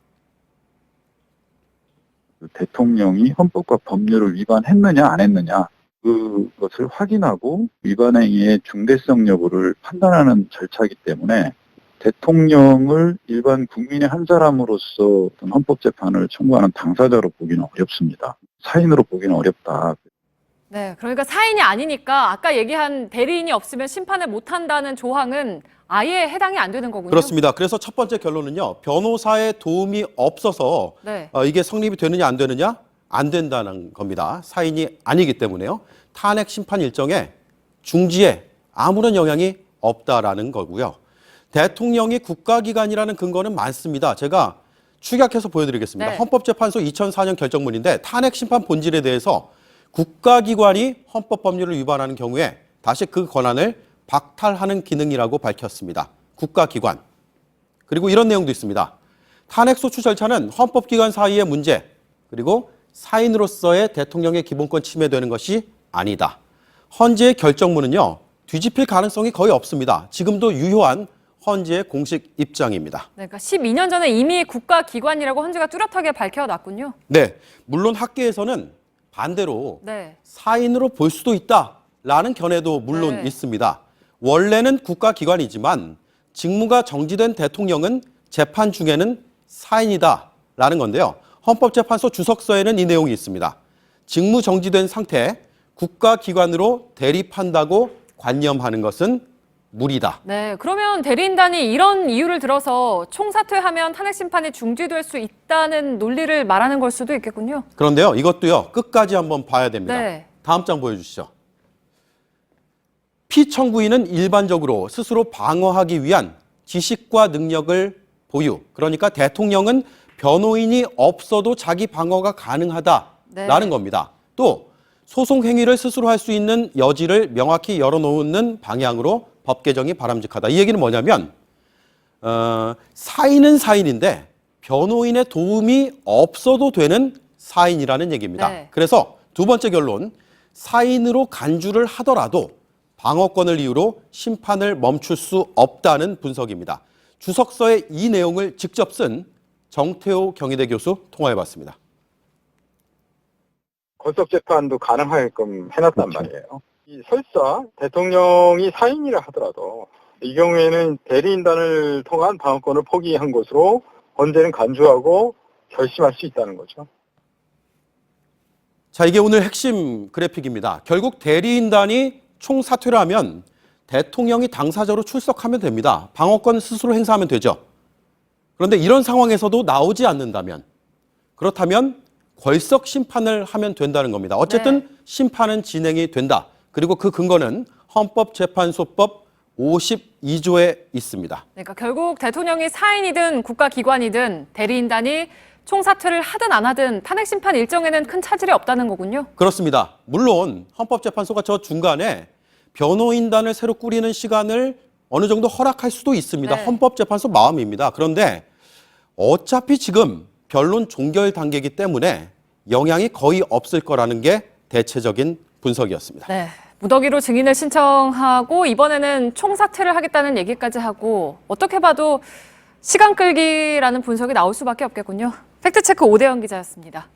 대통령이 헌법과 법률을 위반했느냐 안 했느냐 그것을 확인하고 위반 행위의 중대성 여부를 판단하는 절차이기 때문에 대통령을 일반 국민의 한 사람으로서 어떤 헌법재판을 청구하는 당사자로 보기는 어렵습니다. 사인으로 보기는 어렵다. 네, 그러니까 사인이 아니니까 아까 얘기한 대리인이 없으면 심판을 못한다는 조항은 아예 해당이 안 되는 거군요. 그렇습니다. 그래서 첫 번째 결론은요. 변호사의 도움이 없어서 네. 이게 성립이 되느냐 안 되느냐? 안 된다는 겁니다. 사인이 아니기 때문에요. 탄핵 심판 일정에 중지에 아무런 영향이 없다라는 거고요. 대통령이 국가기관이라는 근거는 많습니다. 제가 축약해서 보여드리겠습니다. 네. 헌법재판소 2004년 결정문인데 탄핵 심판 본질에 대해서 국가기관이 헌법 법률을 위반하는 경우에 다시 그 권한을 박탈하는 기능이라고 밝혔습니다. 국가기관. 그리고 이런 내용도 있습니다. 탄핵 소추 절차는 헌법기관 사이의 문제, 그리고 사인으로서의 대통령의 기본권 침해되는 것이 아니다. 헌재의 결정문은요, 뒤집힐 가능성이 거의 없습니다. 지금도 유효한 헌재의 공식 입장입니다. 네, 그러니까 12년 전에 이미 국가기관이라고 헌재가 뚜렷하게 밝혀놨군요. 네, 물론 학계에서는 반대로 네. 사인으로 볼 수도 있다라는 견해도 물론 네. 있습니다. 원래는 국가기관이지만 직무가 정지된 대통령은 재판 중에는 사인이다라는 건데요. 헌법재판소 주석서에는 이 내용이 있습니다. 직무 정지된 상태, 국가기관으로 대립한다고 관념하는 것은 무리다. 네, 그러면 대리인단이 이런 이유를 들어서 총사퇴하면 탄핵 심판이 중지될 수 있다는 논리를 말하는 걸 수도 있겠군요. 그런데요, 이것도요, 끝까지 한번 봐야 됩니다. 네. 다음 장 보여주시죠. 피청구인은 일반적으로 스스로 방어하기 위한 지식과 능력을 보유. 그러니까 대통령은 변호인이 없어도 자기 방어가 가능하다라는 겁니다. 또 소송 행위를 스스로 할 수 있는 여지를 명확히 열어놓는 방향으로 법 개정이 바람직하다. 이 얘기는 뭐냐면 사인은 사인인데 변호인의 도움이 없어도 되는 사인이라는 얘기입니다. 네. 그래서 두 번째 결론, 사인으로 간주를 하더라도 방어권을 이유로 심판을 멈출 수 없다는 분석입니다. 주석서에 이 내용을 직접 쓴 정태호 경희대 교수 통화해봤습니다. 건석재판도 가능하게끔 해놨단 말이에요. 설사 대통령이 사인이라 하더라도 이 경우에는 대리인단을 통한 방어권을 포기한 것으로 헌재는 간주하고 결심할 수 있다는 거죠. 자, 이게 오늘 핵심 그래픽입니다. 결국 대리인단이 총사퇴를 하면 대통령이 당사자로 출석하면 됩니다. 방어권 스스로 행사하면 되죠. 그런데 이런 상황에서도 나오지 않는다면, 그렇다면 궐석 심판을 하면 된다는 겁니다. 어쨌든 심판은 진행이 된다. 그리고 그 근거는 헌법재판소법 52조에 있습니다. 그러니까 결국 대통령이 사인이든 국가기관이든 대리인단이 총사퇴를 하든 안 하든 탄핵 심판 일정에는 큰 차질이 없다는 거군요. 그렇습니다. 물론 헌법재판소가 저 중간에 변호인단을 새로 꾸리는 시간을 어느 정도 허락할 수도 있습니다. 네. 헌법재판소 마음입니다. 그런데 어차피 지금 변론 종결 단계이기 때문에 영향이 거의 없을 거라는 게 대체적인 분석이었습니다. 네, 무더기로 증인을 신청하고 이번에는 총사퇴를 하겠다는 얘기까지 하고 어떻게 봐도 시간 끌기라는 분석이 나올 수밖에 없겠군요. 팩트체크 오대영 기자였습니다.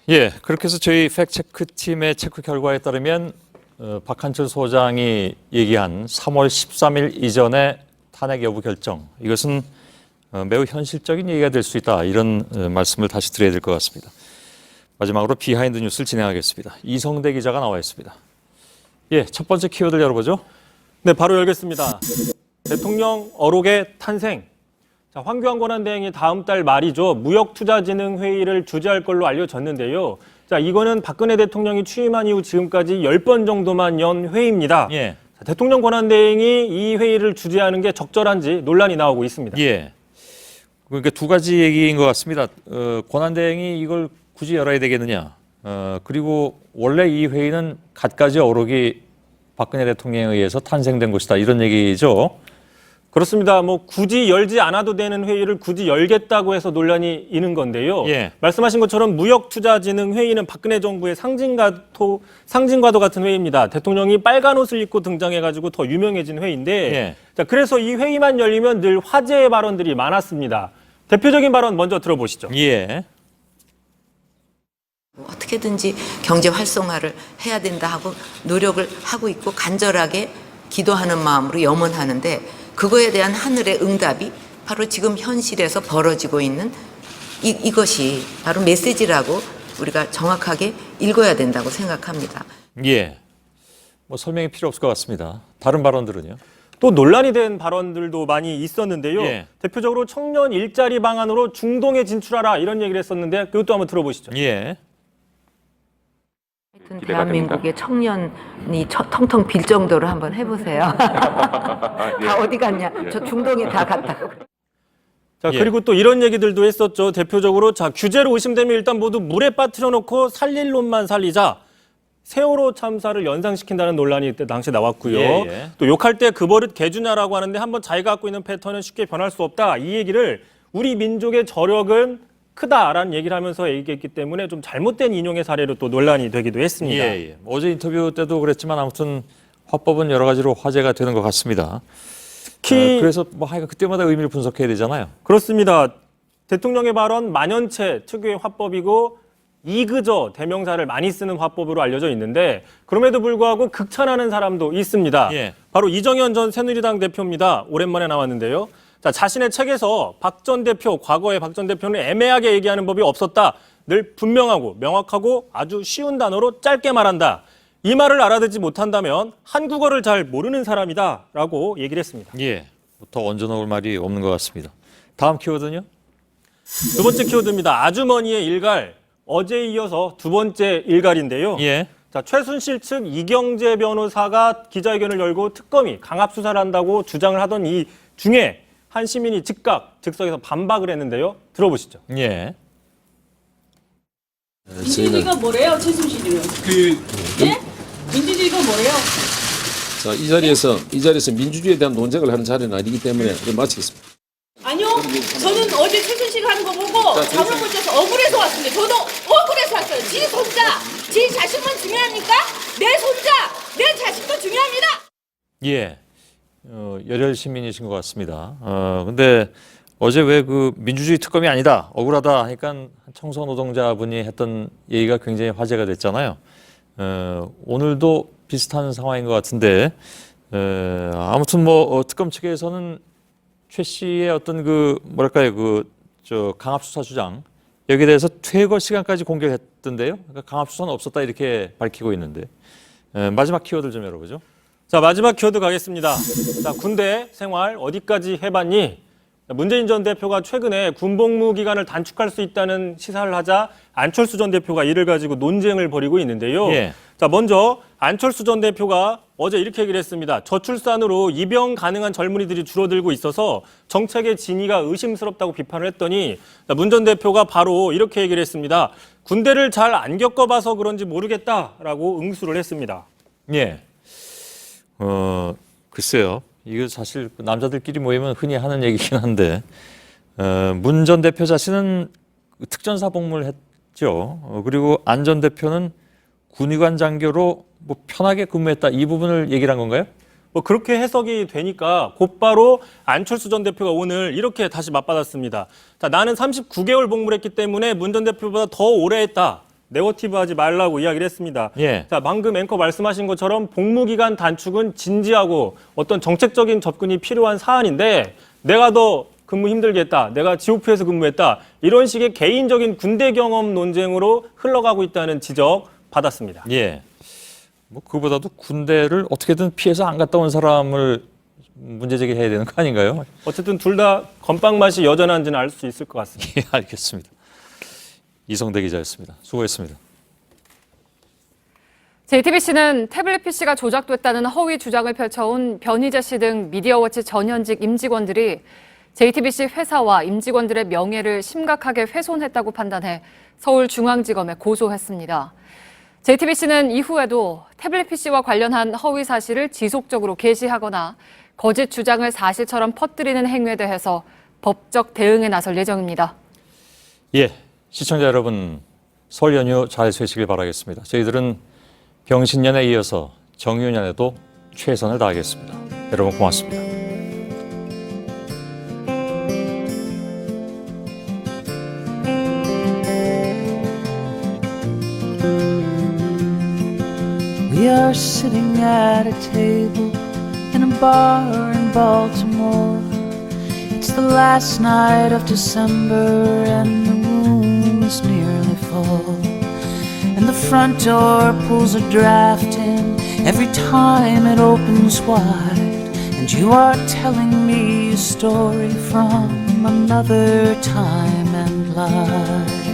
예, 그렇게 해서 저희 팩트체크 팀의 체크 결과에 따르면 박한철 소장이 얘기한 3월 13일 이전의 탄핵 여부 결정, 이것은 매우 현실적인 얘기가 될 수 있다, 이런 말씀을 다시 드려야 될 것 같습니다. 마지막으로 비하인드 뉴스를 진행하겠습니다. 이성대 기자가 나와 있습니다. 예, 첫 번째 키워드를 열어보죠. 네, 바로 열겠습니다. 대통령 어록의 탄생. 자, 황교안 권한대행이 다음 달 말이죠. 무역투자진흥회의를 주재할 걸로 알려졌는데요. 자, 이거는 박근혜 대통령이 취임한 이후 지금까지 10번 정도만 연 회의입니다. 예. 자, 대통령 권한대행이 이 회의를 주재하는 게 적절한지 논란이 나오고 있습니다. 예. 그러니까 두 가지 얘기인 것 같습니다. 권한대행이 이걸 굳이 열어야 되겠느냐. 그리고 원래 이 회의는 갖가지 어록이 박근혜 대통령에 의해서 탄생된 것이다, 이런 얘기죠. 그렇습니다. 뭐 굳이 열지 않아도 되는 회의를 굳이 열겠다고 해서 논란이 있는 건데요. 예. 말씀하신 것처럼 무역투자진흥회의는 박근혜 정부의 상징과도 같은 회의입니다. 대통령이 빨간 옷을 입고 등장해가지고 더 유명해진 회의인데 예. 자, 그래서 이 회의만 열리면 늘 화제의 발언들이 많았습니다. 대표적인 발언 먼저 들어보시죠. 예. 어떻게든지 경제 활성화를 해야 된다 하고 노력을 하고 있고 간절하게 기도하는 마음으로 염원하는데 그거에 대한 하늘의 응답이 바로 지금 현실에서 벌어지고 있는 이것이 바로 메시지라고 우리가 정확하게 읽어야 된다고 생각합니다. 예. 뭐 설명이 필요 없을 것 같습니다. 다른 발언들은요? 또 논란이 된 발언들도 많이 있었는데요. 예. 대표적으로 청년 일자리 방안으로 중동에 진출하라 이런 얘기를 했었는데 그것도 한번 들어보시죠. 예. 대한민국의 청년이 텅텅 빌 정도로 한번 해보세요. 다 어디 갔냐? 저 중동에 다 갔다고. 자, 그리고 또 이런 얘기들도 했었죠. 대표적으로 자, 규제로 의심되면 일단 모두 물에 빠뜨려 놓고 살릴 놈만 살리자. 세월호 참사를 연상시킨다는 논란이 그때 당시 나왔고요. 예. 또 욕할 때 그 버릇 개주냐라고 하는데 한번 자기가 갖고 있는 패턴은 쉽게 변할 수 없다. 이 얘기를 우리 민족의 저력은 크다라는 얘기를 하면서 얘기했기 때문에 좀 잘못된 인용의 사례로 또 논란이 되기도 했습니다. 예. 어제 인터뷰 때도 그랬지만 아무튼 화법은 여러 가지로 화제가 되는 것 같습니다. 특히 그래서 뭐 하여간 그때마다 의미를 분석해야 되잖아요. 그렇습니다. 대통령의 발언 만연체 특유의 화법이고 이그저 대명사를 많이 쓰는 화법으로 알려져 있는데 그럼에도 불구하고 극찬하는 사람도 있습니다. 예. 바로 이정현 전 새누리당 대표입니다. 오랜만에 나왔는데요. 자, 자신의 책에서 박 전 대표, 과거의 박 전 대표는 애매하게 얘기하는 법이 없었다. 늘 분명하고 명확하고 아주 쉬운 단어로 짧게 말한다. 이 말을 알아듣지 못한다면 한국어를 잘 모르는 사람이다. 라고 얘기를 했습니다. 예. 더 얹어 놓을 말이 없는 것 같습니다. 다음 키워드는요? 두 번째 키워드입니다. 아주머니의 일갈. 어제에 이어서 두 번째 일갈인데요. 예. 자, 최순실 측 이경재 변호사가 기자회견을 열고 특검이 강압 수사를 한다고 주장을 하던 이 중에 한 시민이 즉석에서 반박을 했는데요. 들어보시죠. 예. 민주주의가 뭐래요, 최순실이요? 예? 민주주의가 뭐래요? 자, 이 자리에서 민주주의에 대한 논쟁을 하는 자리는 아니기 때문에 마치겠습니다. 아니요, 저는 어제 최순실 하는 거 보고 잠을 못 자서 억울해서 왔습니다. 저도 억울해서 왔어요. 지 손자, 지 자식만 중요합니까? 내 손자, 내 자식도 중요합니다. 예. 열혈 시민이신 것 같습니다. 근데 어제 왜 그 민주주의 특검이 아니다, 억울하다 하니까 청소 노동자분이 했던 얘기가 굉장히 화제가 됐잖아요. 오늘도 비슷한 상황인 것 같은데, 아무튼 뭐 특검 측에서는 최 씨의 어떤 그 뭐랄까요, 강압 수사 주장 여기에 대해서 퇴거 시간까지 공개했던데요. 그러니까 강압 수사는 없었다 이렇게 밝히고 있는데, 마지막 키워드 좀 열어보죠. 자, 마지막 키워드 가겠습니다. 자, 군대 생활 어디까지 해봤니? 문재인 전 대표가 최근에 군복무 기간을 단축할 수 있다는 시사를 하자 안철수 전 대표가 이를 가지고 논쟁을 벌이고 있는데요. 예. 자, 먼저 안철수 전 대표가 어제 이렇게 얘기를 했습니다. 저출산으로 입영 가능한 젊은이들이 줄어들고 있어서 정책의 진위가 의심스럽다고 비판을 했더니 문 전 대표가 바로 이렇게 얘기를 했습니다. 군대를 잘 안 겪어봐서 그런지 모르겠다라고 응수를 했습니다. 예. 글쎄요. 이거 사실 남자들끼리 모이면 흔히 하는 얘기긴 한데, 문 전 대표 자신은 특전사 복무를 했죠. 그리고 안 전 대표는 군의관 장교로 뭐 편하게 근무했다, 이 부분을 얘기를 한 건가요? 뭐 그렇게 해석이 되니까 곧바로 안철수 전 대표가 오늘 이렇게 다시 맞받았습니다. 자, 나는 39개월 복무를 했기 때문에 문 전 대표보다 더 오래 했다. 네거티브 하지 말라고 이야기를 했습니다. 예. 자, 방금 앵커 말씀하신 것처럼 복무기간 단축은 진지하고 어떤 정책적인 접근이 필요한 사안인데 내가 더 근무 힘들게 했다, 내가 지오프에서 근무했다, 이런 식의 개인적인 군대 경험 논쟁으로 흘러가고 있다는 지적 받았습니다. 예. 뭐 그보다도 군대를 어떻게든 피해서 안 갔다 온 사람을 문제 제기해야 되는 거 아닌가요? 어쨌든 둘 다 건빵 맛이 여전한지는 알 수 있을 것 같습니다. 예, 알겠습니다. 이성대 기자였습니다. 수고했습니다. JTBC는 태블릿 PC가 조작됐다는 허위 주장을 펼쳐온 변희재 씨 등 미디어워치 전현직 임직원들이 JTBC 회사와 임직원들의 명예를 심각하게 훼손했다고 판단해 서울중앙지검에 고소했습니다. JTBC는 이후에도 태블릿 PC와 관련한 허위 사실을 지속적으로 게시하거나 거짓 주장을 사실처럼 퍼뜨리는 행위에 대해서 법적 대응에 나설 예정입니다. 예, 시청자 여러분, 설 연휴 잘 쉬시길 바라겠습니다. 저희들은 병신년에 이어서 정유년에도 최선을 다하겠습니다. 여러분 고맙습니다. We are sitting at a table in a bar in Baltimore. It's the last night of December and the room is nearly full. And the front door pulls a draft in every time it opens wide. And you are telling me a story from another time and life.